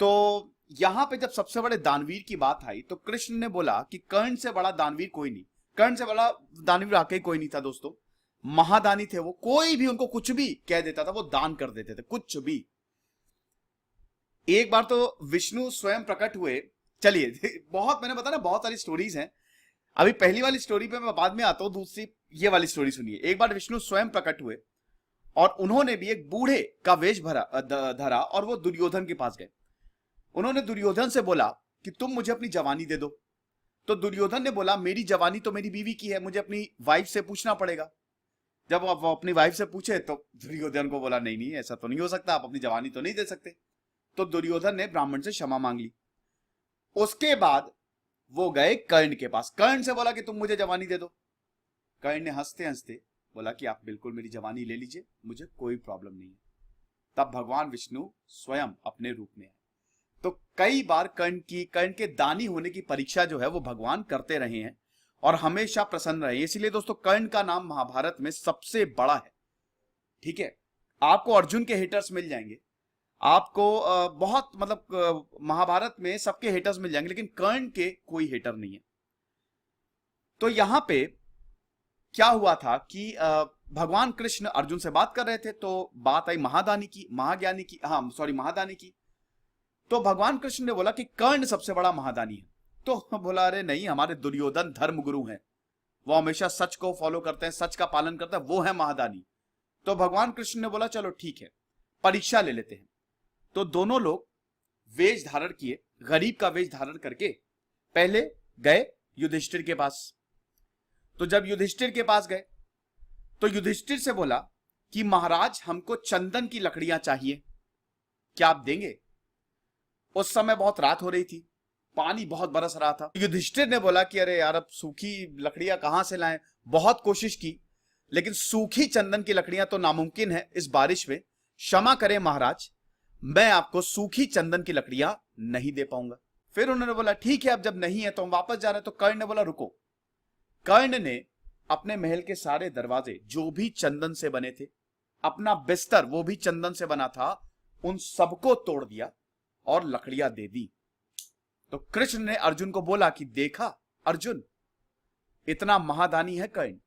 तो यहां पे जब सबसे बड़े दानवीर की बात आई तो कृष्ण ने बोला कि कर्ण से बड़ा दानवीर कोई नहीं। कर्ण से बड़ा दानवीर आके कोई नहीं था दोस्तों। महादानी थे वो, कोई भी उनको कुछ भी कह देता था, वो दान कर देते थे, कुछ भी। एक बार तो विष्णु स्वयं प्रकट हुए। चलिए, बहुत, मैंने बताया ना बहुत सारी स्टोरीज हैं। अभी पहली वाली स्टोरी पे मैं बाद में आता हूं, दूसरी ये वाली स्टोरी सुनिए। एक बार विष्णु स्वयं प्रकट हुए और उन्होंने भी एक बूढ़े का वेश धरा और वो दुर्योधन के पास गए। उन्होंने दुर्योधन से बोला कि तुम मुझे अपनी जवानी दे दो। तो दुर्योधन ने बोला मेरी जवानी तो मेरी बीवी की है, मुझे अपनी वाइफ से पूछना पड़ेगा। जब वो अपनी वाइफ से पूछे तो दुर्योधन को बोला नहीं नहीं, ऐसा तो नहीं हो सकता, आप अपनी जवानी तो नहीं दे सकते। तो दुर्योधन ने ब्राह्मण से क्षमा मांग ली। उसके बाद वो गए कर्ण के पास। कर्ण से बोला कि तुम मुझे जवानी दे दो। कर्ण ने हंसते हंसते बोला कि आप बिल्कुल मेरी जवानी ले लीजिए, मुझे कोई प्रॉब्लम नहीं है। तब भगवान विष्णु स्वयं अपने रूप में आए। तो कई बार कर्ण के दानी होने की परीक्षा जो है वो भगवान करते रहे हैं और हमेशा प्रसन्न रहे। इसीलिए दोस्तों कर्ण का नाम महाभारत में सबसे बड़ा है। ठीक है, आपको अर्जुन के हेटर्स मिल जाएंगे, आपको बहुत महाभारत में सबके हेटर्स मिल जाएंगे, लेकिन कर्ण के कोई हेटर नहीं है। तो यहां पे क्या हुआ था कि भगवान कृष्ण अर्जुन से बात कर रहे थे, तो बात आई महादानी की। तो भगवान कृष्ण ने बोला कि कर्ण सबसे बड़ा महादानी है। तो बोला अरे नहीं, हमारे दुर्योधन धर्मगुरु हैं, वो हमेशा सच को फॉलो करते हैं, सच का पालन करते हैं, वो है महादानी। तो भगवान कृष्ण ने बोला चलो ठीक है, परीक्षा ले लेते हैं। तो दोनों लोग वेश धारण किए, गरीब का वेश धारण करके पहले गए युधिष्ठिर के पास। तो जब युधिष्ठिर के पास गए तो युधिष्ठिर से बोला कि महाराज हमको चंदन की लकड़ियां चाहिए, क्या आप देंगे? उस समय बहुत रात हो रही थी, पानी बहुत बरस रहा था। युधिष्ठिर ने बोला कि अरे यार, अब सूखी लकड़ियां कहां से लाएं? बहुत कोशिश की, लेकिन सूखी चंदन की लकड़ियां तो नामुमकिन है इस बारिश में। क्षमा करें महाराज, मैं आपको सूखी चंदन की लकड़ियां नहीं दे पाऊंगा। फिर उन्होंने बोला ठीक है, अब जब नहीं है तो हम वापस जा रहे हैं। तो कर्ण ने बोला रुको। कर्ण ने अपने महल के सारे दरवाजे जो भी चंदन से बने थे, अपना बिस्तर वो भी चंदन से बना था, उन सबको तोड़ दिया और लकड़ियां दे दी। तो कृष्ण ने अर्जुन को बोला कि देखा अर्जुन, इतना महादानी है कर्ण।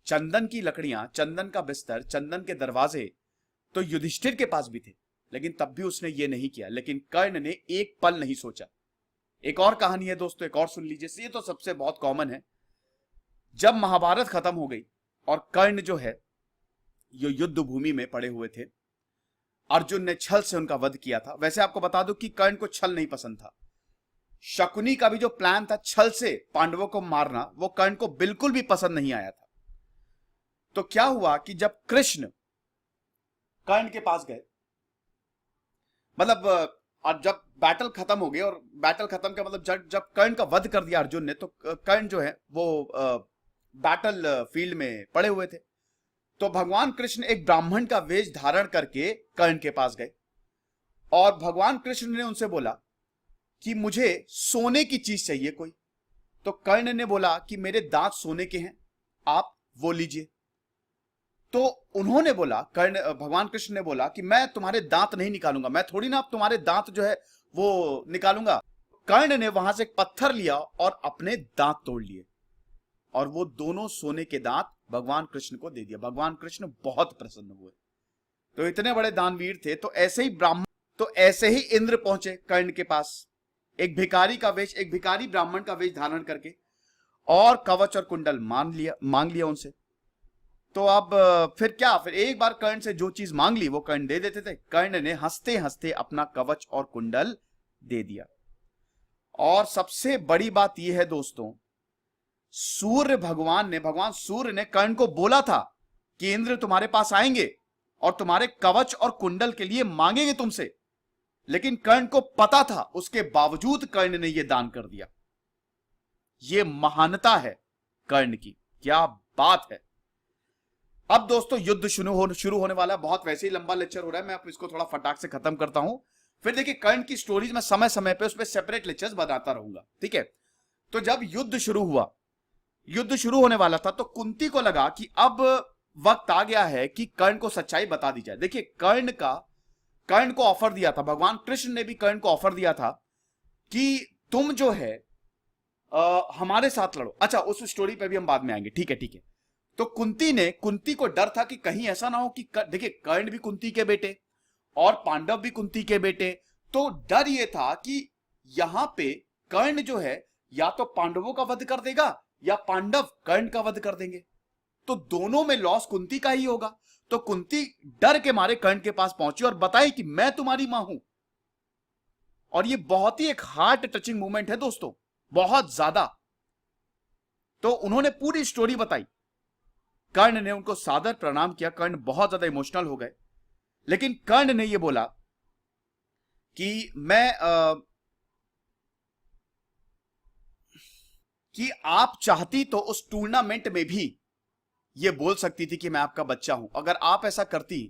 चंदन की लकड़ियां, चंदन का बिस्तर, चंदन के दरवाजे तो युधिष्ठिर के पास भी थे, लेकिन तब भी उसने ये नहीं किया। लेकिन कर्ण ने एक पल नहीं सोचा। एक और कहानी है दोस्तों, एक और सुन लीजिए, ये तो सबसे बहुत कॉमन है। जब महाभारत खत्म हो गई और कर्ण जो है ये युद्ध भूमि में पड़े हुए थे, अर्जुन ने छल से उनका वध किया था। वैसे आपको बता दूं कि कर्ण को छल नहीं पसंद था। शकुनी का भी जो प्लान था छल से पांडवों को मारना, वो कर्ण को बिल्कुल भी पसंद नहीं आया था। तो क्या हुआ कि जब कृष्ण कर्ण के पास गए, मतलब और जब बैटल खत्म हो गई, और बैटल खत्म का मतलब जब कर्ण का वध कर दिया अर्जुन ने, तो कर्ण जो है वो बैटल फील्ड में पड़े हुए थे। तो भगवान कृष्ण एक ब्राह्मण का वेश धारण करके कर्ण के पास गए और भगवान कृष्ण ने उनसे बोला कि मुझे सोने की चीज चाहिए कोई। तो कर्ण ने बोला कि मेरे दांत सोने के हैं, आप वो लीजिए। तो उन्होंने बोला, भगवान कृष्ण ने बोला कि मैं तुम्हारे दांत नहीं निकालूंगा, मैं थोड़ी ना अब तुम्हारे दांत जो है वो निकालूंगा। कर्ण ने वहां से एक पत्थर लिया और अपने दांत तोड़ लिए और वो दोनों सोने के दांत भगवान कृष्ण को दे दिया। भगवान कृष्ण बहुत प्रसन्न हुए। तो इतने बड़े दानवीर थे। तो ऐसे ही इंद्र पहुंचे कर्ण के पास, एक भिखारी ब्राह्मण का वेश धारण करके, और कवच और कुंडल मांग लिया उनसे। तो अब फिर एक बार कर्ण से जो चीज मांग ली वो कर्ण दे देते थे। कर्ण ने हंसते हंसते अपना कवच और कुंडल दे दिया। और सबसे बड़ी बात यह है दोस्तों, भगवान सूर्य ने कर्ण को बोला था कि इंद्र तुम्हारे पास आएंगे और तुम्हारे कवच और कुंडल के लिए मांगेंगे तुमसे, लेकिन कर्ण को पता था, उसके बावजूद कर्ण ने यह दान कर दिया। यह महानता है कर्ण की, क्या बात है। अब दोस्तों युद्ध शुरू होने वाला है। बहुत वैसे ही लंबा लेक्चर हो रहा है, मैं अब इसको थोड़ा फटाक से खत्म करता हूं। फिर देखिए कर्ण की स्टोरीज मैं समय समय पे उस पर सेपरेट लेक्चर्स बताता रहूंगा, ठीक है। तो जब युद्ध शुरू होने वाला था, तो कुंती को लगा कि अब वक्त आ गया है कि कर्ण को सच्चाई बता दी जाए। देखिए कर्ण को ऑफर दिया था, भगवान कृष्ण ने भी कर्ण को ऑफर दिया था कि तुम जो है हमारे साथ लड़ो। अच्छा, उस स्टोरी पे भी हम बाद में आएंगे, ठीक है। तो कुंती को डर था कि कहीं ऐसा ना हो कि देखिए कर्ण भी कुंती के बेटे और पांडव भी कुंती के बेटे। तो डर यह था कि यहां पे कर्ण जो है या तो पांडवों का वध कर देगा या पांडव कर्ण का वध कर देंगे, तो दोनों में लॉस कुंती का ही होगा। तो कुंती डर के मारे कर्ण के पास पहुंची और बताई कि मैं तुम्हारी मां हूं। और ये बहुत ही एक हार्ट टचिंग मोमेंट है दोस्तों, बहुत ज्यादा। तो उन्होंने पूरी स्टोरी बताई। कर्ण ने उनको सादर प्रणाम किया। कर्ण बहुत ज्यादा इमोशनल हो गए, लेकिन कर्ण ने यह बोला कि आप चाहती तो उस टूर्नामेंट में भी यह बोल सकती थी कि मैं आपका बच्चा हूं। अगर आप ऐसा करती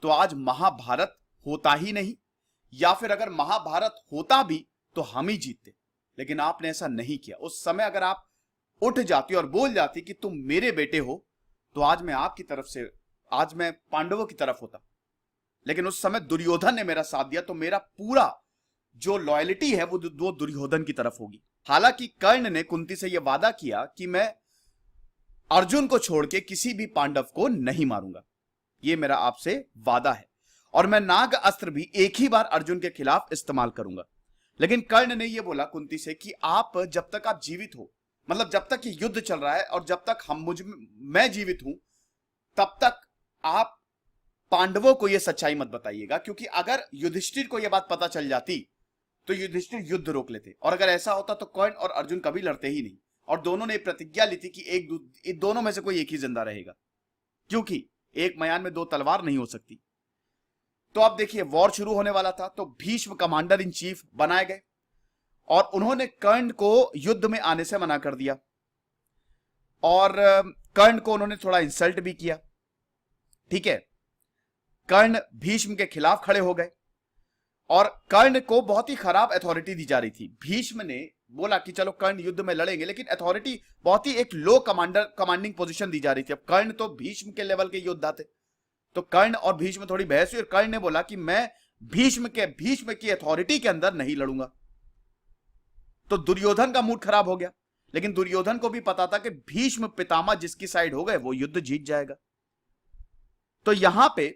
तो आज महाभारत होता ही नहीं, या फिर अगर महाभारत होता भी तो हम ही जीतते। लेकिन आपने ऐसा नहीं किया। उस समय अगर आप उठ जाती और बोल जाती कि तुम मेरे बेटे हो, तो आज मैं पांडवों की तरफ होता। लेकिन उस समय दुर्योधन ने मेरा साथ दिया, तो मेरा पूरा जो लॉयल्टी है वो दुर्योधन की तरफ होगी। हालांकि कर्ण ने कुंती से यह वादा किया कि मैं अर्जुन को छोड़ के किसी भी पांडव को नहीं मारूंगा, यह मेरा आपसे वादा है, और मैं नाग अस्त्र भी एक ही बार अर्जुन के खिलाफ इस्तेमाल करूंगा। लेकिन कर्ण ने यह बोला कुंती से कि जब तक आप जीवित हो, मतलब जब तक ये युद्ध चल रहा है और जब तक मैं जीवित हूं, तब तक आप पांडवों को यह सच्चाई मत बताइएगा, क्योंकि अगर युधिष्ठिर को यह बात पता चल जाती तो युधिष्ठिर युद्ध रोक लेते, और अगर ऐसा होता तो कर्ण और अर्जुन कभी लड़ते ही नहीं। और दोनों ने प्रतिज्ञा ली थी कि दोनों में से कोई एक ही जिंदा रहेगा, क्योंकि एक मयान में दो तलवार नहीं हो सकती। तो अब देखिए वॉर शुरू होने वाला था। तो भीष्म कमांडर इन चीफ बनाए गए और उन्होंने कर्ण को युद्ध में आने से मना कर दिया, और कर्ण को उन्होंने थोड़ा इंसल्ट भी किया, ठीक है। कर्ण भीष्म के खिलाफ खड़े हो गए और कर्ण को बहुत ही खराब अथॉरिटी दी जा रही थी। भीष्म ने बोला कि चलो कर्ण युद्ध में लड़ेंगे, लेकिन अथॉरिटी बहुत ही एक लो कमांडिंग पोजीशन दी जा रही थी। अब कर्ण तो भीष्म के लेवल के योद्धा थे, तो कर्ण और भीष्म थोड़ी बहस हुई और कर्ण ने बोला कि मैं भीष्म की अथॉरिटी के अंदर नहीं लड़ूंगा। तो दुर्योधन का मूड खराब हो गया, लेकिन दुर्योधन को भी पता था कि भीष्म पितामह जिसकी साइड हो गए वो युद्ध जीत जाएगा। तो यहां पे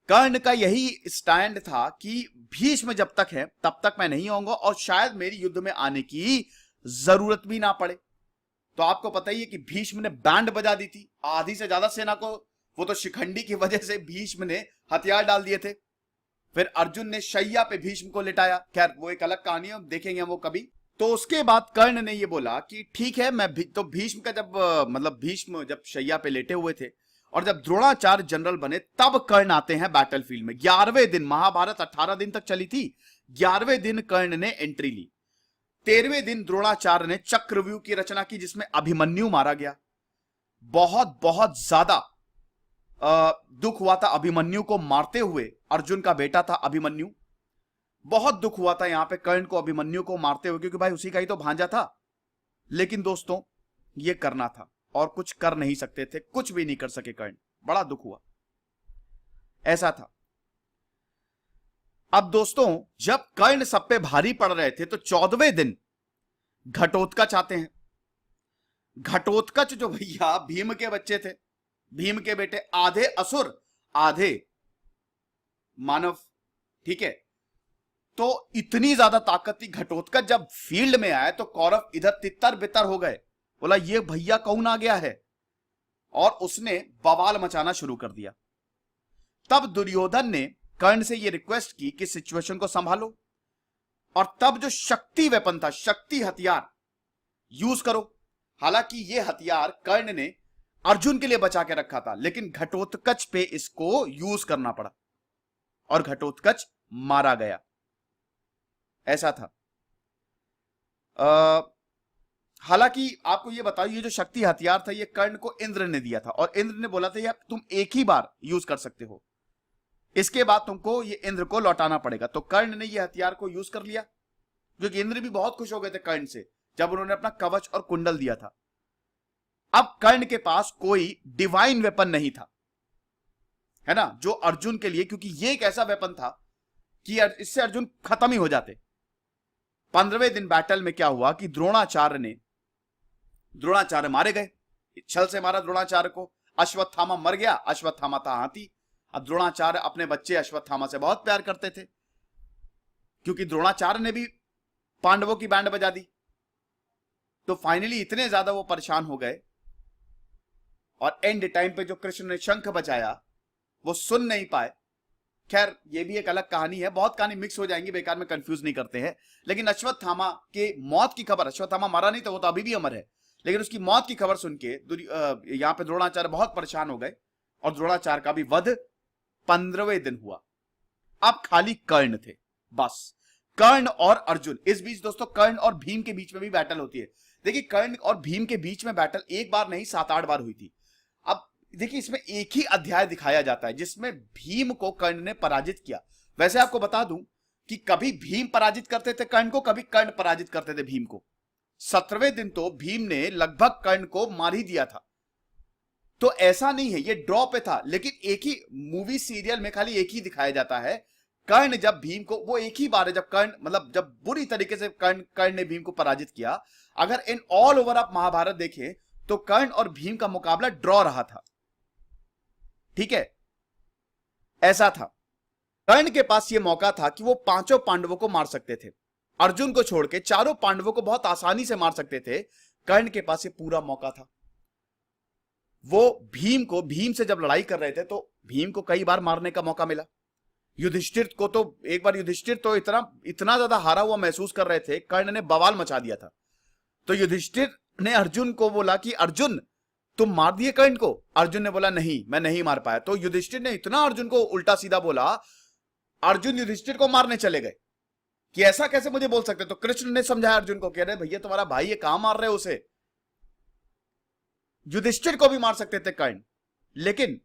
कर्ण का यही स्टैंड था कि भीष्म जब तक है तब तक मैं नहीं आऊंगा, और शायद मेरी युद्ध में आने की जरूरत भी ना पड़े। तो आपको पता ही है कि भीष्म ने बैंड बजा दी थी, आधी से ज्यादा सेना को वो तो शिखंडी की वजह से भीष्म ने हथियार डाल दिए थे। फिर अर्जुन ने शैया पे भीष्म को लिटाया। खैर वो एक अलग कहानी है, देखेंगे वो कभी। तो उसके बाद कर्ण ने ये बोला कि ठीक है, मैं तो भीष्म का जब मतलब भीष्म जब शैया पे लेटे हुए थे और जब द्रोणाचार्य जनरल बने तब कर्ण आते हैं बैटलफील्ड में। 11वें दिन, महाभारत 18 दिन तक चली थी, 11वें दिन कर्ण ने एंट्री ली। 13वें दिन द्रोणाचार्य ने चक्रव्यूह की रचना की जिसमें अभिमन्यु मारा गया। बहुत बहुत ज्यादा दुख हुआ था अभिमन्यु को मारते हुए। अर्जुन का बेटा था अभिमन्यु, बहुत दुख हुआ था यहां पे कर्ण को अभिमन्यु को मारते हुए, क्योंकि भाई उसी का ही तो भांजा था। लेकिन दोस्तों ये करना था और कुछ कर नहीं सकते थे, कुछ भी नहीं कर सके कर्ण, बड़ा दुख हुआ, ऐसा था। अब दोस्तों जब कर्ण सब पे भारी पड़ रहे थे तो 14वें दिन घटोत्कच आते हैं। घटोत्कच जो भैया भीम के बच्चे थे, भीम के बेटे, आधे असुर आधे मानव, ठीक है। तो इतनी ज्यादा ताकत थी घटोत्कच, जब फील्ड में आए तो कौरव इधर तितर बितर हो गए। बोला ये भैया कौन आ गया है, और उसने बवाल मचाना शुरू कर दिया। तब दुर्योधन ने कर्ण से यह रिक्वेस्ट की कि सिचुएशन को संभालो, और तब जो शक्ति वेपन था, शक्ति हथियार यूज करो। हालांकि यह हथियार कर्ण ने अर्जुन के लिए बचा के रखा था, लेकिन घटोत्कच पे इसको यूज करना पड़ा और घटोत्कच मारा गया, ऐसा था। हालांकि आपको यह बताओ, ये जो शक्ति हथियार था ये कर्ण को इंद्र ने दिया था, और इंद्र ने बोला था यार तुम एक ही बार यूज कर सकते हो, इसके बाद तुमको ये इंद्र को लौटाना पड़ेगा। तो कर्ण ने ये हथियार को यूज कर लिया, क्योंकि इंद्र भी बहुत खुश हो गए थे कर्ण से जब उन्होंने अपना कवच और कुंडल दिया था। अब कर्ण के पास कोई डिवाइन वेपन नहीं था, है ना, जो अर्जुन के लिए, क्योंकि ये एक ऐसा वेपन था कि इससे अर्जुन खत्म ही हो जाते। 15वें दिन बैटल में क्या हुआ कि द्रोणाचार्य मारे गए, छल से मारा द्रोणाचार्य को। अश्वत्थामा मर गया, अश्वत्थामा था हाथी। अब द्रोणाचार्य अपने बच्चे अश्वत्थामा से बहुत प्यार करते थे, क्योंकि द्रोणाचार्य ने भी पांडवों की बैंड बजा दी। तो फाइनली इतने ज्यादा वो परेशान हो गए, और एंड टाइम पे जो कृष्ण ने शंख बजाया वो सुन नहीं पाए। खैर ये भी एक अलग कहानी है, बहुत कहानी मिक्स हो जाएंगी, बेकार में कंफ्यूज नहीं करते हैं। लेकिन अश्वत्थामा के मौत की खबर, अश्वत्थामा मारा नहीं तो वो तो अभी भी अमर है, लेकिन उसकी मौत की खबर सुन के यहां पे द्रोणाचार्य बहुत परेशान हो गए, और द्रोणाचार्य का भी वध 15वें दिन हुआ। अब खाली कर्ण थे, बस कर्ण और अर्जुन। इस बीच दोस्तों कर्ण और भीम के बीच में भी बैटल होती है। देखिए कर्ण और भीम के बीच में बैटल एक बार नहीं 7-8 बार हुई थी। अब देखिए इसमें एक ही अध्याय दिखाया जाता है जिसमें भीम को कर्ण ने पराजित किया। वैसे आपको बता दूं कि कभी भीम पराजित करते थे कर्ण को, कभी कर्ण पराजित करते थे भीम को। 17वें दिन तो भीम ने लगभग कर्ण को मार ही दिया था। तो ऐसा नहीं है, ये ड्रॉ पे था, लेकिन एक ही मूवी सीरियल में खाली एक ही दिखाया जाता है। कर्ण जब भीम को, वो एक ही बार है जब कर्ण, मतलब जब बुरी तरीके से कर्ण ने भीम को पराजित किया। अगर इन ऑल ओवर आप महाभारत देखें तो कर्ण और भीम का मुकाबला ड्रॉ रहा था, ठीक है, ऐसा था। कर्ण के पास यह मौका था कि वो 5 पांडवों को मार सकते थे, अर्जुन को छोड़ के 4 पांडवों को बहुत आसानी से मार सकते थे। कर्ण के पास ये पूरा मौका था। वो भीम से जब लड़ाई कर रहे थे तो भीम को कई बार मारने का मौका मिला। युधिष्ठिर को तो एक बार, युधिष्ठिर तो इतना ज्यादा हारा हुआ महसूस कर रहे थे, कर्ण ने बवाल मचा दिया था। तो युधिष्ठिर ने अर्जुन को बोला कि अर्जुन तुम मार दिए कर्ण को। अर्जुन ने बोला नहीं, मैं नहीं मार पाया। तो युधिष्ठिर ने इतना अर्जुन को उल्टा सीधा बोला, अर्जुन युधिष्ठिर को मारने चले गए कि ऐसा कैसे मुझे बोल सकते। तो कृष्ण ने समझाया अर्जुन को, कह रहे भैया तुम्हारा भाई है, कहां मार रहे हो उसे। युधिष्ठिर को भी मार सकते थे कर्ण, लेकिन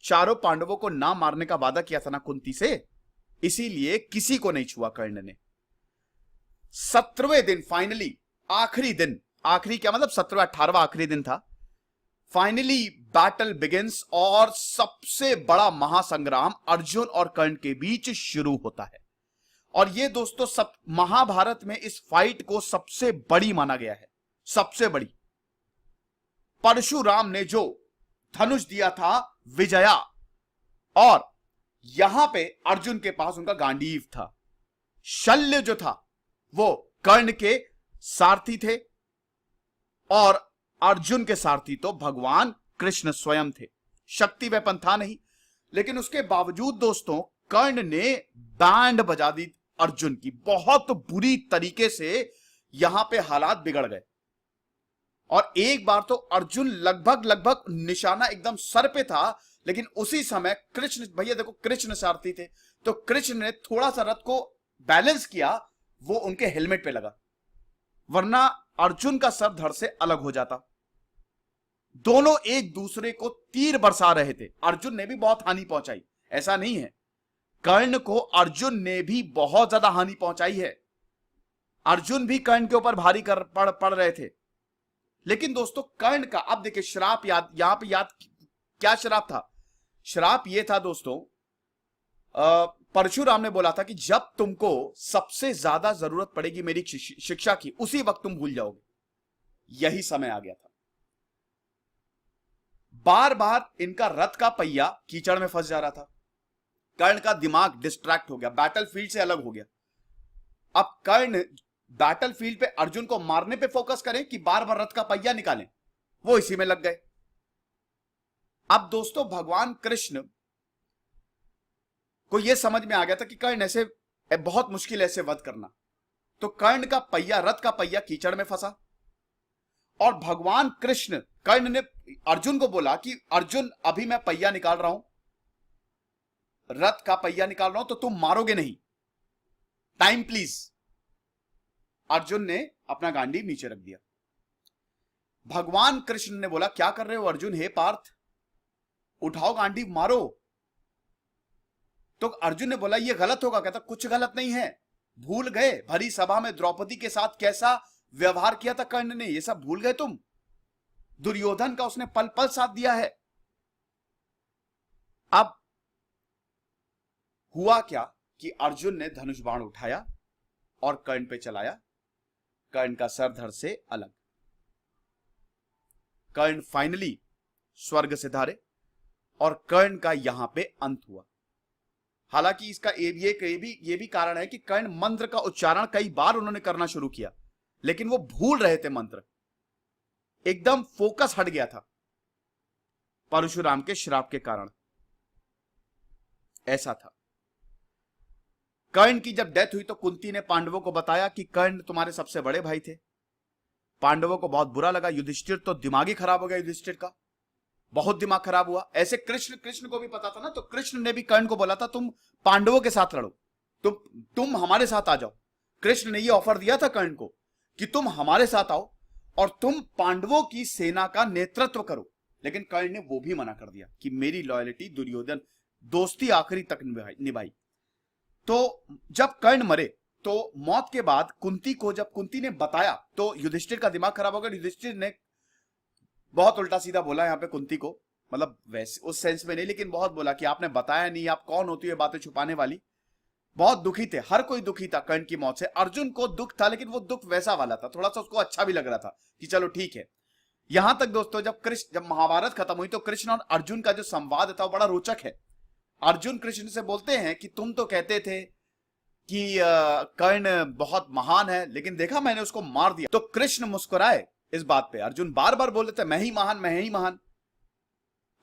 4 पांडवों को ना मारने का वादा किया था ना कुंती से, इसीलिए किसी को नहीं छुआ कर्ण ने। 17वें दिन फाइनली, आखिरी दिन, आखिरी क्या मतलब 17वां 18वां आखिरी दिन था। फाइनली बैटल बिगिंस, और सबसे बड़ा महासंग्राम अर्जुन और कर्ण के बीच शुरू होता है। और ये दोस्तों सब महाभारत में इस फाइट को सबसे बड़ी माना गया है, सबसे बड़ी। परशुराम ने जो धनुष दिया था विजया, और यहां पे अर्जुन के पास उनका गांडीव था। शल्य जो था वो कर्ण के सारथी थे, और अर्जुन के सारथी तो भगवान कृष्ण स्वयं थे। शक्ति वेपन था नहीं, लेकिन उसके बावजूद दोस्तों कर्ण ने बैंड बजा दी अर्जुन की। बहुत बुरी तरीके से यहां पे हालात बिगड़ गए और एक बार तो अर्जुन लगभग निशाना एकदम सर पे था, लेकिन उसी समय कृष्ण, भैया देखो कृष्ण सारथी थे, तो कृष्ण ने थोड़ा सा रथ को बैलेंस किया, वो उनके हेलमेट पे लगा, वरना अर्जुन का सर धड़ से अलग हो जाता। दोनों एक दूसरे को तीर बरसा रहे थे। अर्जुन ने भी बहुत हानि पहुंचाई, ऐसा नहीं है, कर्ण को अर्जुन ने भी बहुत ज्यादा हानि पहुंचाई है। अर्जुन भी कर्ण के ऊपर भारी पड़ रहे थे। लेकिन दोस्तों कर्ण का, अब देखिए श्राप याद, यहां पे याद क्या श्राप था? श्राप यह था दोस्तों, परशुराम ने बोला था कि जब तुमको सबसे ज्यादा जरूरत पड़ेगी मेरी शिक्षा की, उसी वक्त तुम भूल जाओगे। यही समय आ गया था। बार बार इनका रथ का पहिया कीचड़ में फंस जा रहा था। कर्ण का दिमाग डिस्ट्रैक्ट हो गया, बैटलफील्ड से अलग हो गया। अब कर्ण बैटलफील्ड पे अर्जुन को मारने पे फोकस करें कि बार बार रथ का पहिया निकालें, वो इसी में लग गए। अब दोस्तों भगवान कृष्ण को यह समझ में आ गया था कि कर्ण ऐसे बहुत मुश्किल ऐसे वध करना, तो कर्ण का पहिया, रथ का पहिया कीचड़ में फंसा और भगवान कृष्ण, कर्ण ने अर्जुन को बोला कि अर्जुन अभी मैं पहिया निकाल रहा हूं, रथ का पहिया निकाल रहा हूं, तो तुम मारोगे नहीं, टाइम प्लीज। अर्जुन ने अपना गांडीव नीचे रख दिया। भगवान कृष्ण ने बोला क्या कर रहे हो अर्जुन, हे पार्थ, उठाओ गांडीव मारो। तो अर्जुन ने बोला ये गलत होगा। कहता कुछ गलत नहीं है, भूल गए भरी सभा में द्रौपदी के साथ कैसा व्यवहार किया था कर्ण ने, ये सब भूल गए तुम? दुर्योधन का उसने पल पल साथ दिया है। अब हुआ क्या कि अर्जुन ने धनुष बाण उठाया और कर्ण पे चलाया। कर्ण का सर धड़ से अलग। कर्ण फाइनली स्वर्ग से धारे और कर्ण का यहां पे अंत हुआ। हालांकि इसका ये भी कारण है कि कर्ण मंत्र का उच्चारण कई बार उन्होंने करना शुरू किया, लेकिन वो भूल रहे थे मंत्र, एकदम फोकस हट गया था परशुराम के श्राप के कारण। ऐसा था। कर्ण की जब डेथ हुई तो कुंती ने पांडवों को बताया कि कर्ण तुम्हारे सबसे बड़े भाई थे। पांडवों को बहुत बुरा लगा। युधिष्ठिर तो दिमाग ही खराब हो गया, युधिष्ठिर का बहुत दिमाग खराब हुआ। ऐसे कृष्ण को भी पता था ना, तो कृष्ण ने भी कर्ण को बोला था तुम पांडवों के साथ लड़ो, तुम हमारे साथ आ जाओ। कृष्ण ने ये ऑफर दिया था कर्ण को कि तुम हमारे साथ आओ और तुम पांडवों की सेना का नेतृत्व करो, लेकिन कर्ण ने वो भी मना कर दिया कि मेरी लॉयल्टी दुर्योधन, दोस्ती आखिरी तक निभाई। तो जब कर्ण मरे तो मौत के बाद कुंती को, जब कुंती ने बताया तो युधिष्ठिर का दिमाग खराब हो गया। युधिष्ठिर ने बहुत उल्टा सीधा बोला यहां पे कुंती को, मतलब वैसे उस सेंस में नहीं, लेकिन बहुत बोला कि आपने बताया नहीं, आप कौन होती है बातें छुपाने वाली। बहुत दुखी थे, हर कोई दुखी था कर्ण की मौत से। अर्जुन को दुख था, लेकिन वो दुख वैसा वाला था, थोड़ा सा उसको अच्छा भी लग रहा था कि चलो ठीक है। यहां तक दोस्तों जब महाभारत खत्म हुई तो कृष्ण और अर्जुन का जो संवाद था वो बड़ा रोचक है। अर्जुन कृष्ण से बोलते हैं कि तुम तो कहते थे कि कर्ण बहुत महान है, लेकिन देखा मैंने उसको मार दिया। तो कृष्ण मुस्कुराए इस बात पे। अर्जुन बार बार बोल रहे थे मैं ही महान, मैं ही महान।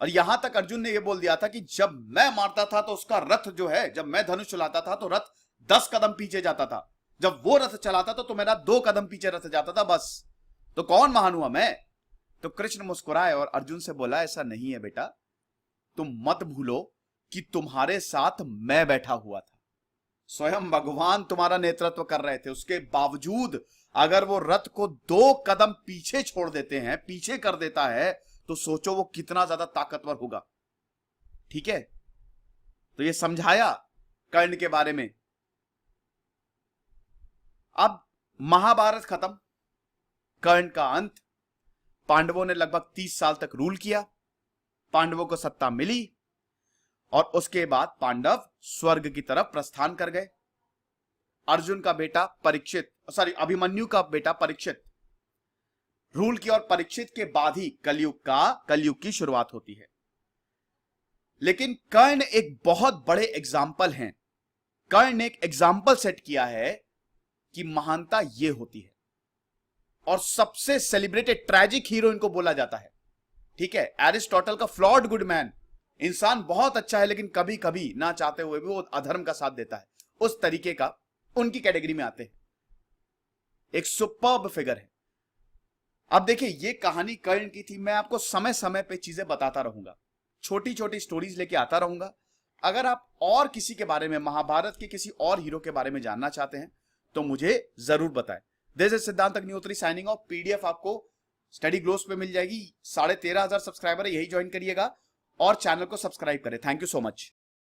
और यहां तक अर्जुन ने यह बोल दिया था कि जब मैं मारता था तो उसका रथ जो है, जब मैं धनुष चलाता था तो रथ 10 कदम पीछे जाता था, जब वो रथ चलाता था तो मेरा 2 कदम पीछे रथ जाता था, बस। तो कौन महान हुआ, मैं? तो कृष्ण मुस्कुराए और अर्जुन से बोला ऐसा नहीं है बेटा, तुम मत भूलो कि तुम्हारे साथ मैं बैठा हुआ था, स्वयं भगवान तुम्हारा नेतृत्व कर रहे थे। उसके बावजूद अगर वो रथ को 2 कदम पीछे छोड़ देते हैं, पीछे कर देता है, तो सोचो वो कितना ज्यादा ताकतवर होगा। ठीक है, तो ये समझाया कर्ण के बारे में। अब महाभारत खत्म, कर्ण का अंत। पांडवों ने लगभग 30 साल तक रूल किया, पांडवों को सत्ता मिली और उसके बाद पांडव स्वर्ग की तरफ प्रस्थान कर गए। अर्जुन का बेटा अभिमन्यु का बेटा परीक्षित रूल किया और परीक्षित के बाद ही कलयुग की शुरुआत होती है। लेकिन कर्ण एक बहुत बड़े एग्जाम्पल हैं। कर्ण ने एक एग्जाम्पल सेट किया है कि महानता यह होती है, और सबसे सेलिब्रेटेड ट्रैजिक हीरो इनको बोला जाता है। ठीक है, एरिस्टोटल का फ्लॉड गुड मैन, इंसान बहुत अच्छा है लेकिन कभी कभी ना चाहते हुए भी वो अधर्म का साथ देता है, उस तरीके का उनकी कैटेगरी में आते हैं। एक सुपर्ब फिगर है। अब देखिए, ये कहानी कर्ण की थी। मैं आपको समय समय पे चीजें बताता रहूंगा, छोटी छोटी स्टोरीज लेके आता रहूंगा। अगर आप और किसी के बारे में, महाभारत के किसी और हीरो के बारे में जानना चाहते हैं तो मुझे जरूर बताएं। दिस इज सिद्धांत अग्निहोत्री साइनिंग ऑफ। पीडीएफ आपको स्टडी ग्लोस पे मिल जाएगी। 13,500 सब्सक्राइबर है, यही ज्वाइन करिएगा और चैनल को सब्सक्राइब करें। Thank you so much.